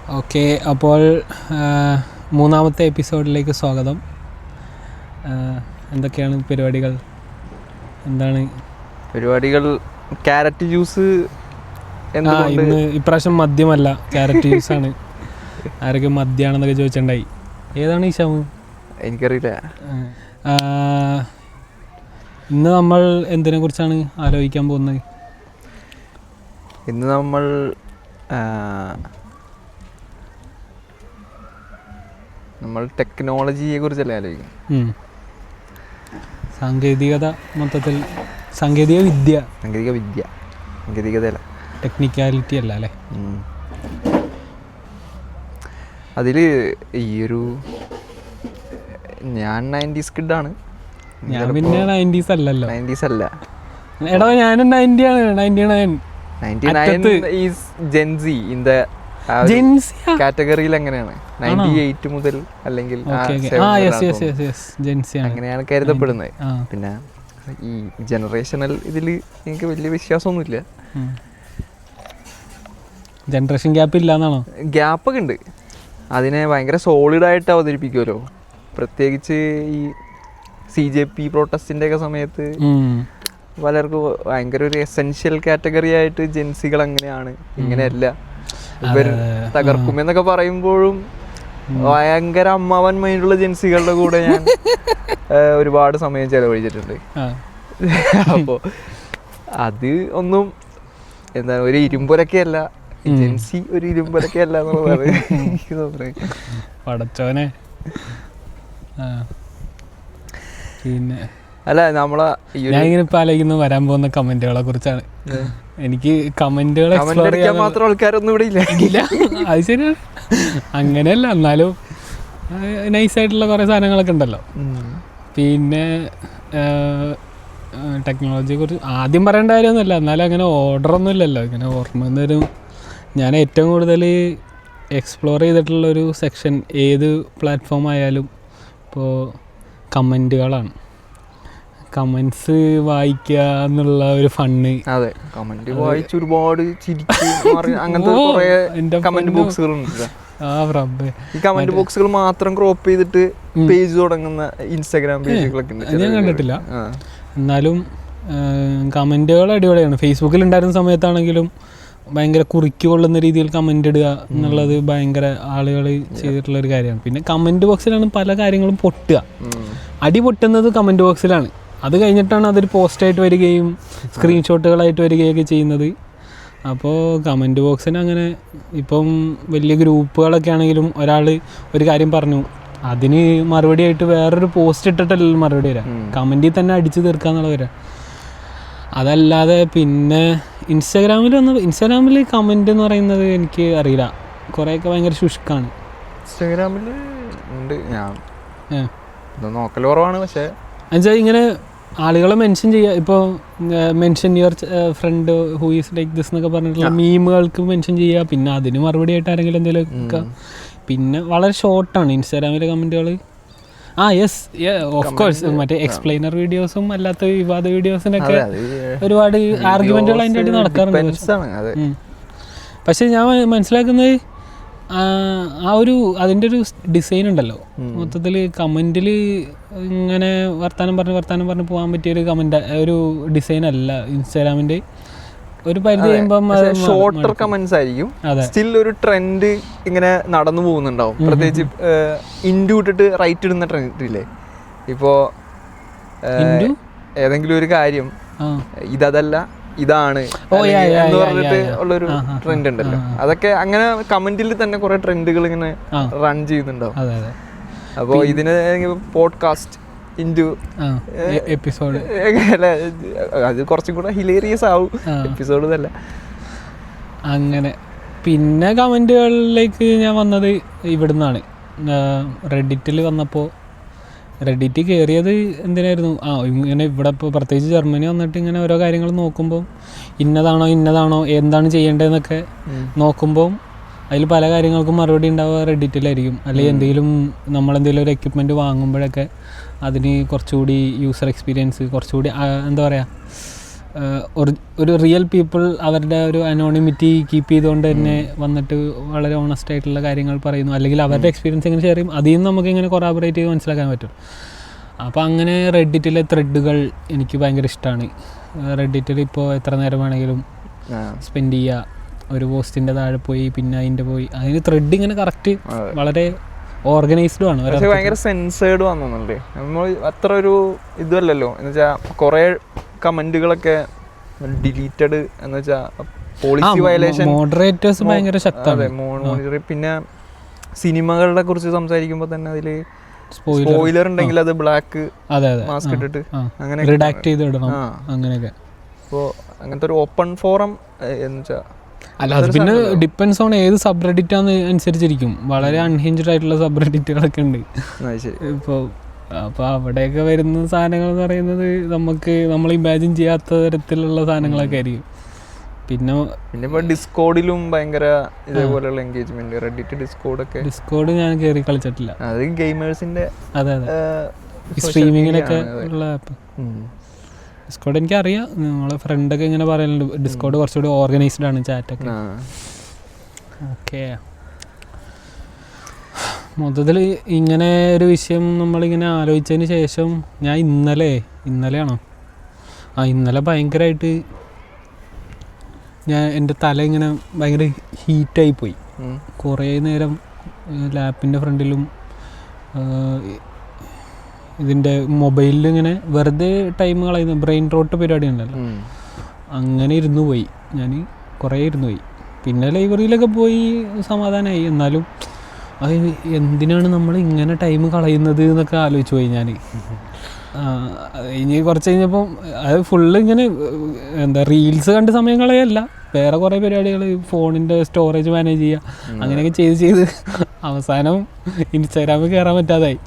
Okay, അപ്പോൾ മൂന്നാമത്തെ എപ്പിസോഡിലേക്ക് സ്വാഗതം. എന്തൊക്കെയാണ് പരിപാടികൾ? എന്താണ് പരിപാടികൾ? ക്യാരറ്റ് ജ്യൂസ് ഇന്ന് ഇപ്രാവശ്യം മദ്യമല്ല, ക്യാരറ്റ് ജ്യൂസാണ്. ആരൊക്കെ മദ്യമാണെന്നൊക്കെ ചോദിച്ചിട്ടുണ്ടായി. ഏതാണ് ഈ ഷാമു? എനിക്കറിയില്ല. ഇന്ന് നമ്മൾ എന്തിനെ കുറിച്ചാണ് ആലോചിക്കാൻ പോകുന്നത്? ഇന്ന് നമ്മൾ ടെക്നോളജിയെ കുറിച്ചല്ലേ ആലോചിക്കും. സാങ്കേതികത, മൊത്തത്തിൽ സാങ്കേതികതയല്ല, ടെക്നിക്കാലിറ്റി അല്ല അല്ലേ? അതിൽ ഞാൻ 90s കിഡാണ്. ഞാൻ പിന്നെ 90s അല്ലല്ലോ. 90s അല്ല എടാ, ഞാനും 90 ആണ്. 99 ഈസ് ജെൻസി ഇൻ ദ കാറ്റഗറിയിൽ. അങ്ങനെയാണ് 98 മുതൽ അല്ലെങ്കിൽ അങ്ങനെയാണ് കരുതപ്പെടുന്നത്. പിന്നെ ഈ ജനറേഷണൽ ഇതിൽ എനിക്ക് വലിയ വിശ്വാസമൊന്നുമില്ല. Generation gap ഇല്ലാന്നാണോ? ഗ്യാപ്പൊക്കെ ഉണ്ട്. അതിനെ ഭയങ്കര സോളിഡായിട്ട് അവതരിപ്പിക്കുമല്ലോ. പ്രത്യേകിച്ച് ഈ CJP പ്രൊട്ടസ്റ്റിൻ്റെ ഒക്കെ സമയത്ത് പലർക്കും ഭയങ്കര ഒരു എസെൻഷ്യൽ കാറ്റഗറി ആയിട്ട് ജെൻസികൾ അങ്ങനെയാണ്, ഇങ്ങനെയല്ല, ഇവർ തകർക്കുമെന്നൊക്കെ പറയുമ്പോഴും ഭയങ്കര അമ്മാവൻ മൈൻഡുള്ള ജെൻസികളുടെ കൂടെ ഞാൻ ഒരുപാട് സമയം ചെലവഴിച്ചിട്ടുണ്ട്. അപ്പോൾ അത് ഒന്നും എന്താ, ഒരു ഇരുമ്പൊരൊക്കെയല്ല ജെൻസി, ഒരു ഇരുമ്പൊരൊക്കെയല്ല എന്നുള്ളതാണ് എനിക്ക് തോന്നുന്നത്. പടച്ചോനെ. പിന്നെ അല്ല, നമ്മളെ ഞാനിങ്ങനെ ഇപ്പം ആലോചിക്കുന്നു വരാൻ പോകുന്ന കമന്റുകളെ കുറിച്ചാണ്. എനിക്ക് കമന്റുകൾ മാത്രം ആൾക്കാരൊന്നും ഇവിടെ ഇല്ല. അത് ശരിയാണ്, അങ്ങനെയല്ല, എന്നാലും നൈസായിട്ടുള്ള കുറേ സാധനങ്ങളൊക്കെ ഉണ്ടല്ലോ. പിന്നെ ടെക്നോളജിയെ കുറിച്ച് ആദ്യം പറയേണ്ട കാര്യമൊന്നുമില്ല, എന്നാലും അങ്ങനെ ഓർഡറൊന്നും ഇല്ലല്ലോ. ഇങ്ങനെ ഓർമ്മ വരും. ഞാൻ ഏറ്റവും കൂടുതൽ എക്സ്പ്ലോർ ചെയ്തിട്ടുള്ളൊരു സെക്ഷൻ ഏത് പ്ലാറ്റ്ഫോം ആയാലും ഇപ്പോൾ കമൻറ്റുകളാണ്. കമൻസ് വായിക്കുക എന്നുള്ള ഒരു ഫണ്ണ്. അതെ, കമന്റ് വായിച്ച് ഒരുപാട് അങ്ങനത്തെ കമന്റ് ബോക്സുകളുണ്ട്. ഈ കമന്റ് ബോക്സുകൾ മാത്രം ക്രോപ്പ് ചെയ്തിട്ട് പേജ് തുടങ്ങുന്ന ഇൻസ്റ്റാഗ്രാം പേജുകളൊക്കെ ഞാൻ കണ്ടിട്ടില്ല. എന്നാലും കമന്റുകൾ അടിപൊളിയാണ്. ഫേസ്ബുക്കിൽ ഉണ്ടായിരുന്ന സമയത്താണെങ്കിലും ഭയങ്കര കുറിക്കൊള്ളുന്ന രീതിയിൽ കമന്റ് ഇടുക എന്നുള്ളത് ഭയങ്കര ആളുകൾ ചെയ്തിട്ടുള്ളൊരു കാര്യമാണ്. പിന്നെ കമന്റ് ബോക്സിലാണ് പല കാര്യങ്ങളും പൊട്ടുക. അടി പൊട്ടുന്നത് കമന്റ് ബോക്സിലാണ്. അത് കഴിഞ്ഞിട്ടാണ് അതൊരു പോസ്റ്റായിട്ട് വരികയും സ്ക്രീൻഷോട്ടുകളായിട്ട് വരികയൊക്കെ ചെയ്യുന്നത്. അപ്പോൾ കമൻറ്റ് ബോക്സിന് അങ്ങനെ ഇപ്പം വലിയ ഗ്രൂപ്പുകളൊക്കെ ആണെങ്കിലും ഒരാൾ ഒരു കാര്യം പറഞ്ഞു, അതിന് മറുപടി ആയിട്ട് വേറൊരു പോസ്റ്റ് ഇട്ടിട്ടല്ലല്ലോ മറുപടി വരാം, കമൻറ്റിൽ തന്നെ അടിച്ചു തീർക്കുക എന്നുള്ള വരാം. അതല്ലാതെ പിന്നെ ഇൻസ്റ്റാഗ്രാമിൽ കമൻറ്റ് എന്ന് പറയുന്നത് എനിക്ക് അറിയില്ല, കുറേയൊക്കെ ഭയങ്കര ശുഷ്കാണ്. ഇൻസ്റ്റാഗ്രാമിൽ ഉണ്ട്, ഞാൻ നോക്കൽ കുറവാണ്. പക്ഷേ എന്നുവെച്ചാൽ ഇങ്ങനെ ആളുകളെ മെൻഷൻ ചെയ്യുക, ഇപ്പോൾ mention your friend who is like this എന്നൊക്കെ പറഞ്ഞിട്ടുള്ള മീമുകൾക്ക് മെൻഷൻ ചെയ്യുക, പിന്നെ അതിന് മറുപടി ആയിട്ട് ആരെങ്കിലും എന്തെങ്കിലും വെക്കുക. പിന്നെ വളരെ ഷോർട്ടാണ് ഇൻസ്റ്റാഗ്രാമിലെ കമൻറ്റുകൾ. ഓഫ് കോഴ്സ് മറ്റേ എക്സ്പ്ലെയിനർ വീഡിയോസും അല്ലാത്ത വിവാദ വീഡിയോസിനൊക്കെ ഒരുപാട് ആർഗ്യുമെന്റുകൾ അതിൻ്റെ ഇടയിൽ നടക്കാറുണ്ട്. പക്ഷെ ഞാൻ മനസ്സിലാക്കുന്നത് അതിൻ്റെ ഒരു ഡിസൈൻ ഉണ്ടല്ലോ, മൊത്തത്തിൽ കമൻറ്റിൽ ഇങ്ങനെ വർത്താനം പറഞ്ഞ് പോകാൻ പറ്റിയൊരു ഒരു ഡിസൈൻ അല്ല ഇൻസ്റ്റാഗ്രാമിൻ്റെ. ഒരു പരിധി കഴിയുമ്പം ഷോർട്ടർ കമന്റ്സ് ആയിരിക്കും. സ്റ്റിൽ ഒരു ട്രെൻഡ് ഇങ്ങനെ നടന്നു പോകുന്നുണ്ടാവും. പ്രത്യേകിച്ച് ഇൻഡു ഇട്ടിട്ട് റൈറ്റ് ഇടുന്ന ട്രെൻഡ് ഇല്ലേ, ഇപ്പോൾ ഏതെങ്കിലും ഒരു കാര്യം ഇതല്ല ഇതാണ് എന്ന് പറഞ്ഞിട്ട് ഉള്ളൊരു ട്രെൻഡ് ഉണ്ടല്ലോ. അതൊക്കെ അങ്ങനെ കമന്റിൽ തന്നെ കുറെ ട്രെൻഡുകൾ ഇങ്ങനെ റൺ ചെയ്യുന്നുണ്ടാവും. അപ്പോൾ ഇതിന് പോഡ്കാസ്റ്റ് എപ്പിസോഡ് അത് കുറച്ചും കൂടെ ഹിലേറിയസ് ആവും എപ്പിസോഡ് തന്നെ. അങ്ങനെ പിന്നെ കമന്റുകളിലേക്ക് ഞാൻ വന്നത് ഇവിടുന്നാണ്. റെഡിറ്റിൽ വന്നപ്പോൾ റെഡിറ്റ് കയറിയത് എന്തിനായിരുന്നു, ഇങ്ങനെ ഇവിടെ ഇപ്പോൾ പ്രത്യേകിച്ച് ജർമ്മനി വന്നിട്ട് ഇങ്ങനെ ഓരോ കാര്യങ്ങൾ നോക്കുമ്പോൾ ഇന്നതാണോ എന്താണ് ചെയ്യേണ്ടതെന്നൊക്കെ നോക്കുമ്പോൾ അതിൽ പല കാര്യങ്ങൾക്കും മറുപടി ഉണ്ടാവുക റെഡിറ്റിലായിരിക്കും. അല്ലെങ്കിൽ നമ്മളെന്തെങ്കിലും ഒരു എക്യുപ്മെൻറ്റ് വാങ്ങുമ്പോഴൊക്കെ അതിന് കുറച്ചുകൂടി യൂസർ എക്സ്പീരിയൻസ്, കുറച്ചുകൂടി എന്താ പറയുക, ഒരു റിയൽ പീപ്പിൾ അവരുടെ ഒരു അനോണിമിറ്റി കീപ്പ് ചെയ്തുകൊണ്ട് തന്നെ വന്നിട്ട് വളരെ ഓണസ്റ്റ് ആയിട്ടുള്ള കാര്യങ്ങൾ പറയുന്നു, അല്ലെങ്കിൽ അവരുടെ എക്സ്പീരിയൻസ് എങ്ങനെ ഷെയർ ചെയ്യും, അതിൽ നിന്ന് നമുക്ക് ഇങ്ങനെ കൊറാബറേറ്റ് ചെയ്ത് മനസ്സിലാക്കാൻ പറ്റും. അപ്പോൾ അങ്ങനെ റെഡിറ്റിലെ ത്രെഡുകൾ എനിക്ക് ഭയങ്കര ഇഷ്ടമാണ്. റെഡിറ്റിൽ ഇപ്പോൾ എത്ര നേരം വേണമെങ്കിലും സ്പെൻഡ് ചെയ്യുക, ഒരു പോസ്റ്റിൻ്റെ താഴെ പോയി പിന്നെ അതിൻ്റെ പോയി, അതിന് ത്രെഡ് ഇങ്ങനെ കറക്റ്റ് വളരെ ഓർഗനൈസ്ഡും ആണ്. ഭയങ്കര സെൻസേർഡ് വന്നല്ലേ, നമ്മൾ അത്ര ഒരു ഇതല്ലല്ലോ എന്ന് വെച്ചാൽ കുറേ കമന്റുകളൊക്കെ ഡിലീറ്റഡ് എന്ന് വെച്ചാൽ പോളിസി വയലേഷൻ, മോഡറേറ്റേഴ്സ് ഭയങ്കര ശക്തമാണ്. പിന്നെ സിനിമകളെ കുറിച്ച് സംസാരിക്കുമ്പോൾ തന്നെ അതിൽ സ്പോയിലർ ഉണ്ടെങ്കിൽ അത് ബ്ലാക്ക് മാസ്ക് ഇട്ടിട്ട് അങ്ങനെ റിഡാക്ട് ചെയ്ത് ഇടണം അങ്ങനെയൊക്കെ. അപ്പോൾ അങ്ങനത്തെ ഒരു ഓപ്പൺ ഫോറം എന്ന് വെച്ചാൽ അല്ല, അത് പിന്നെ ഡിപ്പെൻസ് ഓൺ ഏത് സബ് റെഡിറ്റാന്ന് അനുസരിച്ചിരിക്കും. വളരെ അൺഹിഞ്ച്ഡ് ആയിട്ടുള്ള സബ് റെഡിറ്റുകളൊക്കെ ഉണ്ട് ഇപ്പോൾ. അപ്പോൾ അവിടെയൊക്കെ വരുന്ന സാധനങ്ങൾ എന്ന് പറയുന്നത് നമ്മൾ ഇമാജിൻ ചെയ്യാത്ത തരത്തിലുള്ള സാധനങ്ങളൊക്കെ ആയിരിക്കും. പിന്നെ ഇപ്പോൾ ഡിസ്കോഡിലും ഭയങ്കര ഇതേപോലെയുള്ള എൻഗേജ്മെന്റ്, റെഡിറ്റ് ഡിസ്കോഡ് ഞാൻ കയറി കളിച്ചിട്ടില്ല. അത് ഗെയിമേഴ്സിന്റെ അതെ സ്ട്രീമിങ്ങിലൊക്കെ ഉള്ള ആപ്പ്. ഡിസ്കോഡ് എനിക്കറിയാം, നമ്മളെ ഫ്രണ്ടൊക്കെ ഇങ്ങനെ പറയുന്നുണ്ട് ഡിസ്കോഡ് കുറച്ചുകൂടി ഓർഗനൈസ്ഡ് ആണ് ചാറ്റൊക്കെ. ഓക്കെ, മൊത്തത്തിൽ ഇങ്ങനെ ഒരു വിഷയം നമ്മളിങ്ങനെ ആലോചിച്ചതിന് ശേഷം ഞാൻ ഇന്നലെയാണോ ഇന്നലെ ഭയങ്കരമായിട്ട് എൻ്റെ തല ഇങ്ങനെ ഭയങ്കര ഹീറ്റായി പോയി. കുറേ നേരം ലാപ്പിൻ്റെ ഫ്രണ്ടിലും ഇതിൻ്റെ മൊബൈലിൽ ഇങ്ങനെ വെറുതെ ടൈം കളയുന്ന ബ്രെയിൻ റോട്ട് പരിപാടി ഉണ്ടല്ലോ, അങ്ങനെ ഇരുന്ന് പോയി ഞാൻ, കുറേ ഇരുന്ന് പോയി. പിന്നെ ലൈബ്രറിയിലൊക്കെ പോയി സമാധാനമായി. എന്നാലും അത് എന്തിനാണ് നമ്മൾ ഇങ്ങനെ ടൈം കളയുന്നത് എന്നൊക്കെ ആലോചിച്ച് പോയി ഞാൻ. ഇനി കുറച്ച് കഴിഞ്ഞപ്പം അത് ഫുള്ള് ഇങ്ങനെ റീൽസ് കണ്ട് സമയം കളയല്ല, വേറെ കുറേ പരിപാടികൾ, ഫോണിൻ്റെ സ്റ്റോറേജ് മാനേജ് ചെയ്യുക, അങ്ങനെയൊക്കെ ചെയ്ത് അവസാനം ഇൻസ്റ്റാഗ്രാമിൽ കയറാൻ പറ്റാതായി.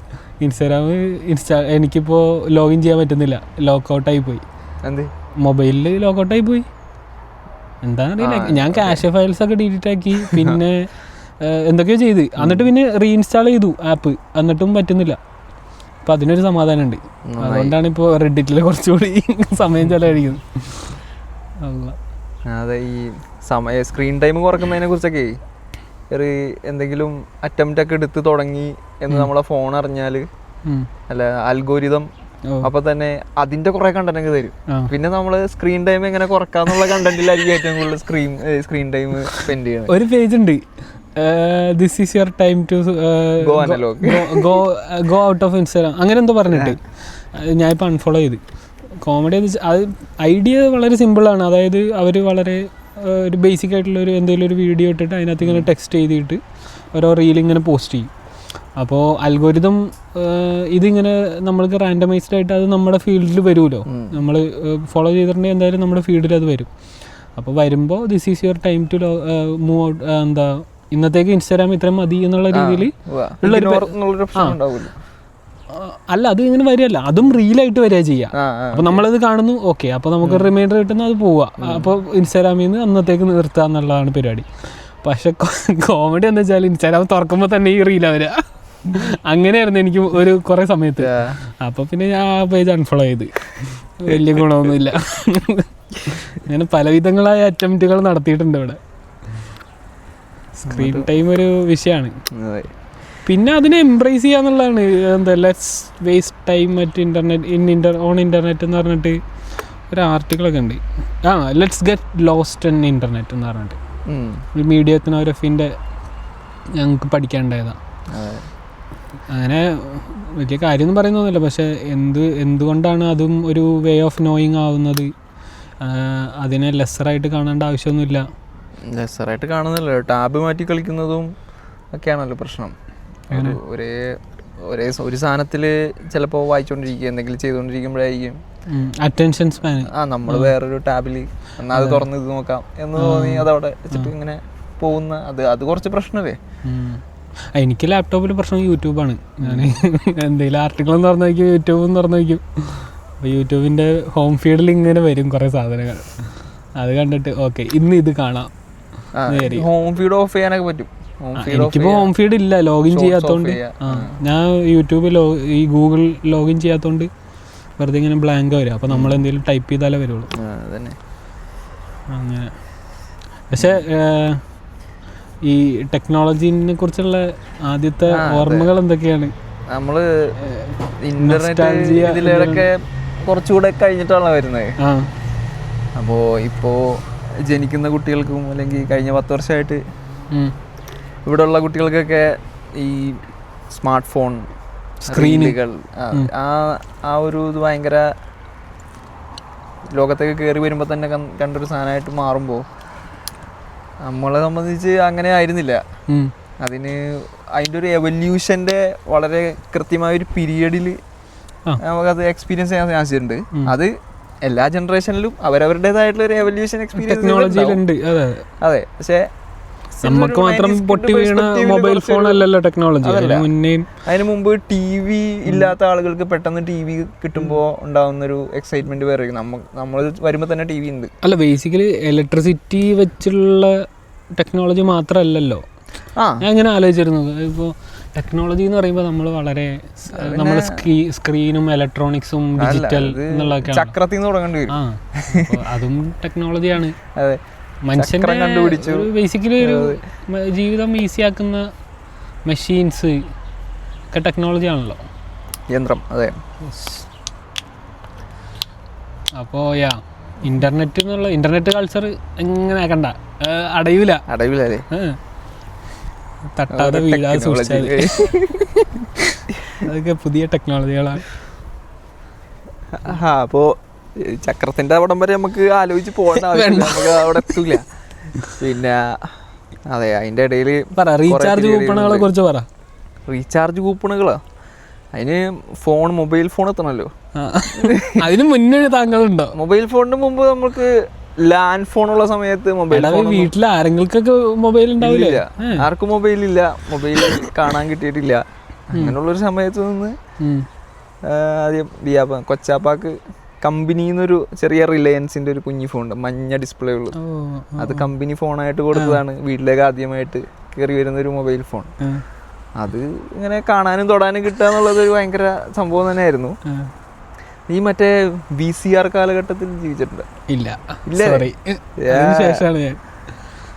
എനിക്കിപ്പോൾ ലോഗിൻ ചെയ്യാൻ പറ്റുന്നില്ല, ലോക്കൗട്ടായി പോയി. മൊബൈലിൽ ലോക്കൗട്ടായി പോയി, എന്താണെന്നറിയില്ല. ഞാൻ ക്യാഷ് ഫയൽസ് ഒക്കെ ഡിലീറ്റ് ആക്കി, പിന്നെ എന്തൊക്കെയോ ചെയ്ത്, എന്നിട്ട് പിന്നെ റീഇൻസ്റ്റാൾ ചെയ്തു ആപ്പ്, എന്നിട്ടും പറ്റുന്നില്ല. അപ്പം അതിനൊരു സമാധാനമുണ്ട്. അതുകൊണ്ടാണ് ഇപ്പോൾ റെഡിറ്റിൽ കുറച്ചുകൂടി സമയം ചെലവഴിക്കുന്നത്. അതെ, ഈ സ്ക്രീൻ ടൈം കുറക്കുന്നതിനെ കുറിച്ചൊക്കെ ഒരു എന്തെങ്കിലും അറ്റംപ്റ്റ് ഒക്കെ എടുത്ത് തുടങ്ങി എന്ന് നമ്മളെ ഫോൺ അറിഞ്ഞാൽ അല്ല അൽഗോരിതം അപ്പൊ തന്നെ അതിന്റെ കുറെ കണ്ടന്റ് ഒക്കെ തരും. പിന്നെ നമ്മള് സ്ക്രീൻ ടൈം എങ്ങനെ കുറക്കാന്നുള്ള കണ്ടന്റിലായിരിക്കും ഏറ്റവും കൂടുതൽ സ്ക്രീൻ ടൈം സ്പെൻഡ് ചെയ്യണം. ഒരു പേജ് ഉണ്ട്, this is your time to go out of Instagram, അങ്ങനെ എന്തോ പറഞ്ഞിട്ട് ഞാൻ ഇപ്പോൾ അൺഫോളോ ചെയ്ത്. കോമഡി എന്ന് വെച്ചാൽ അത് ഐഡിയ വളരെ സിമ്പിളാണ്. അതായത് അവർ വളരെ ഒരു ബേസിക് ആയിട്ടുള്ളൊരു എന്തെങ്കിലും ഒരു വീഡിയോ ഇട്ടിട്ട് അതിനകത്ത് ഇങ്ങനെ ടെക്സ്റ്റ് ചെയ്തിട്ട് ഓരോ റീൽ ഇങ്ങനെ പോസ്റ്റ് ചെയ്യും. അപ്പോൾ അൽഗോരിതം ഇതിങ്ങനെ നമ്മൾക്ക് റാൻഡമൈസ്ഡ് ആയിട്ട് അത് നമ്മുടെ ഫീൽഡിൽ വരുമല്ലോ, നമ്മൾ ഫോളോ ചെയ്തിട്ടുണ്ടെങ്കിൽ എന്തായാലും നമ്മുടെ ഫീൽഡിൽ അത് വരും. അപ്പോൾ വരുമ്പോൾ this is your time to move out, എന്താ ഇന്നത്തേക്ക് ഇൻസ്റ്റാഗ്രാം ഇത്രയും മതി എന്നുള്ള രീതിയിൽ അല്ല, അത് ഇങ്ങനെ വരികയല്ല, അതും റീലായിട്ട് വരിക ചെയ്യുക. അപ്പോൾ നമ്മളത് കാണുന്നു, ഓക്കെ, അപ്പോൾ നമുക്ക് റിമൈൻഡർ കിട്ടുന്നു, അത് പോവുക. അപ്പോൾ ഇൻസ്റ്റാഗ്രാമിൽ നിന്ന് അന്നത്തേക്ക് നിർത്തുക എന്നുള്ളതാണ് പരിപാടി. പക്ഷെ കോമഡി എന്താ വെച്ചാൽ ഇൻസ്റ്റാഗ്രാം തുറക്കുമ്പോൾ തന്നെ ഈ റീലാ വരിക. അങ്ങനെയായിരുന്നു എനിക്ക് ഒരു കുറേ സമയത്ത്. അപ്പോൾ പിന്നെ ഞാൻ ആ പേജ് അൺഫോളോ ചെയ്ത്, വലിയ ഗുണമൊന്നുമില്ല. അങ്ങനെ പലവിധങ്ങളായ അറ്റംപ്റ്റുകൾ നടത്തിയിട്ടുണ്ട് ഇവിടെ. സ്ക്രീൻ ടൈം ഒരു വിഷയമാണ്. പിന്നെ അതിനെ എംബ്രേസ് ചെയ്യാന്നുള്ളതാണ്. എന്താ let's waste time at on internet എന്ന് പറഞ്ഞിട്ട് ഒരു ആർട്ടിക്കിളൊക്കെ ഉണ്ട്. Let's get lost in internet എന്ന് പറഞ്ഞിട്ട് മീഡിയ എത്നോഗ്രഫീൻ്റെ ഞങ്ങൾക്ക് പഠിക്കാനുണ്ടായതാണ്. അങ്ങനെ വലിയ കാര്യമൊന്നും പറയുന്നൊന്നുമില്ല, പക്ഷേ എന്തുകൊണ്ടാണ് അതും ഒരു വേ ഓഫ് നോയിങ് ആവുന്നത്, അതിനെ ലെസ്സറായിട്ട് കാണേണ്ട ആവശ്യമൊന്നുമില്ല. ലെസ്സറായിട്ട് കാണുന്നില്ല, ടാബ് മാറ്റി കളിക്കുന്നതും ഒക്കെയാണല്ലോ പ്രശ്നം. ഒരു സാധനത്തിൽ ചിലപ്പോൾ വായിച്ചുകൊണ്ടിരിക്കുക, എന്തെങ്കിലും ചെയ്തുകൊണ്ടിരിക്കുമ്പോഴായിരിക്കും അറ്റൻഷൻ സ്പാൻ നമ്മൾ വേറൊരു ടാബിൽ എന്നാൽ അത് തുറന്ന് ഇത് നോക്കാം എന്ന് തോന്നി അതവിടെ വെച്ചിട്ട് ഇങ്ങനെ പോകുന്ന അത് കുറച്ച് പ്രശ്നമല്ലേ. എനിക്ക് ലാപ്ടോപ്പിൽ പ്രശ്നം യൂട്യൂബാണ്. ഞാൻ എന്തെങ്കിലും ആർട്ടിക്കിൾ തുറന്നു വയ്ക്കും, യൂട്യൂബും തുറന്നു വയ്ക്കും. അപ്പോൾ യൂട്യൂബിൻ്റെ ഹോം ഫീഡിൽ ഇങ്ങനെ വരും കുറേ സാധനങ്ങൾ, അത് കണ്ടിട്ട് ഓക്കെ ഇന്ന് ഇത് കാണാം. ഹോം ഫീഡ് ഓഫ് ചെയ്യാനൊക്കെ പറ്റും. എനിക്കിപ്പോൾ ഹോം ഫീഡ് ഇല്ല, ലോഗിൻ ചെയ്യാത്തതുകൊണ്ട്. ഞാൻ യൂട്യൂബ് ഈ ഗൂഗിൾ ലോഗിൻ ചെയ്യാത്തതുകൊണ്ട് വെറുതെ ഇങ്ങനെ ബ്ലാങ്ക് വരും. അപ്പോൾ നമ്മൾ എന്തെങ്കിലും ടൈപ്പ് ചെയ്താലേ വരുള്ളൂ. അങ്ങനെ. പക്ഷെ ഈ ടെക്നോളജിനെ കുറിച്ചുള്ള ആദ്യത്തെ ഓർമ്മകൾ എന്തൊക്കെയാണ്? നമ്മള് ഇന്റർനെറ്റ് ഇതിലൊക്കെ കുറച്ചുകൂടെ കഴിഞ്ഞിട്ടാണ് വരുന്നത്. അപ്പോൾ ഇപ്പോൾ ജനിക്കുന്ന കുട്ടികൾക്കും അല്ലെങ്കിൽ കഴിഞ്ഞ 10 വർഷമായിട്ട് ഇവിടെയുള്ള കുട്ടികൾക്കൊക്കെ ഈ സ്മാർട്ട് ഫോൺ സ്ക്രീനുകൾ ആ ഒരു ഇത് ഭയങ്കര ലോകത്തേക്ക് കയറി വരുമ്പോൾ തന്നെ കണ്ടൊരു സാധനമായിട്ട് മാറുമ്പോൾ നമ്മളെ സംബന്ധിച്ച് അങ്ങനെ ആയിരുന്നില്ല. അതിൻ്റെ ഒരു എവല്യൂഷൻ്റെ വളരെ കൃത്യമായൊരു പീരിയഡിൽ നമുക്കത് എക്സ്പീരിയൻസ് ചെയ്യാൻ സാധിച്ചിട്ടുണ്ട്. അത് എല്ലാ ജനറേഷനിലും അവരവരുടേതായിട്ടുള്ള ഒരു എവല്യൂഷൻ എക്സ്പീരിയൻസ്. അതെ, പക്ഷേ നമുക്ക് മാത്രം പൊട്ടി വീണ മൊബൈൽ ഫോൺ അല്ലല്ലോ ടെക്നോളജി. അതിന് മുമ്പ് TV ഇല്ലാത്ത ആളുകൾക്ക് പെട്ടെന്ന് TV കിട്ടുമ്പോൾ ഉണ്ടാവുന്നൊരു എക്സൈറ്റ്മെന്റ് വേറെ. നമ്മൾ വരുമ്പോൾ തന്നെ TV ഉണ്ട്. അല്ല, ബേസിക്കലി ഇലക്ട്രിസിറ്റി വെച്ചുള്ള ടെക്നോളജി മാത്രമല്ലല്ലോ. ഞാൻ ഇങ്ങനെ ആലോചിച്ചിരുന്നത്, ഇപ്പോൾ ടെക്നോളജി എന്ന് പറയുമ്പോൾ നമ്മൾ വളരെ നമ്മൾ സ്ക്രീനും ഇലക്ട്രോണിക്സും ഡിജിറ്റൽ എന്നുള്ളതൊക്കെയാണ്. ചക്രത്തിൽ നിന്ന് തുടങ്ങേണ്ടി വരും. അതും ടെക്നോളജിയാണ്. അതെ, മനുഷ്യന്റെ ബേസിക്കലി ഒരു ജീവിതം ഈസിയാക്കുന്ന മെഷീൻസ് ഒക്കെ ടെക്നോളജി ആണല്ലോ, യന്ത്രം. അതെ. അപ്പോൾ ഇന്റർനെറ്റ് കൾച്ചർ എങ്ങനെ ആക്കണ്ട, അടയൂല തട്ടാതെ വീഴാതെ സൂക്ഷിച്ചാൽ അതൊക്കെ പുതിയ ടെക്നോളജികളാണ്. അപ്പോൾ ചക്രത്തിന്റെ അവിടം വരെ നമുക്ക് ആലോചിച്ച് പോകേണ്ട ആവശ്യമില്ല, നമുക്ക് അവിടെ എത്തൂല. പിന്നെ അതെ, അതിന്റെ ഇടയിൽ റീചാർജ് കൂപ്പണുകളെ കുറിച്ച് പറ. റീചാർജ് കൂപ്പണുകളോ? അതിന് മൊബൈൽ ഫോൺ എത്തണമല്ലോ. അതിന് മുന്നേ താങ്കളുണ്ടോ? മൊബൈൽ ഫോണിന് മുമ്പ് നമുക്ക് ലാൻഡ് ഫോണുള്ള സമയത്ത് മൊബൈൽ ഫോൺ വീട്ടിൽ ആരെങ്കിൽക്കൊക്കെ മൊബൈൽ ഉണ്ടാവില്ല. ആർക്കും മൊബൈലില്ല, മൊബൈൽ കാണാൻ കിട്ടിയിട്ടില്ല. അങ്ങനെയുള്ളൊരു സമയത്ത് നിന്ന് ആദ്യം കൊച്ചാപ്പാക്ക് കമ്പനിന്നൊരു ചെറിയ റിലയൻസിന്റെ ഒരു കുഞ്ഞി ഫോൺ ഉണ്ട്, മഞ്ഞ ഡിസ്പ്ലേ ഉള്ളു. അത് കമ്പനി ഫോണായിട്ട് കൊടുത്തതാണ്. വീട്ടിലേക്ക് ആദ്യമായിട്ട് കയറി വരുന്ന ഒരു മൊബൈൽ ഫോൺ. അത് ഇങ്ങനെ കാണാനും തൊടാനും കിട്ടുക എന്നുള്ളത് ഒരു ഭയങ്കര സംഭവം തന്നെയായിരുന്നു. നീ മറ്റേ VCR കാലഘട്ടത്തിൽ ജീവിച്ചിട്ടുണ്ട്? ഇല്ല, ശേഷമാണ് ഞാൻ.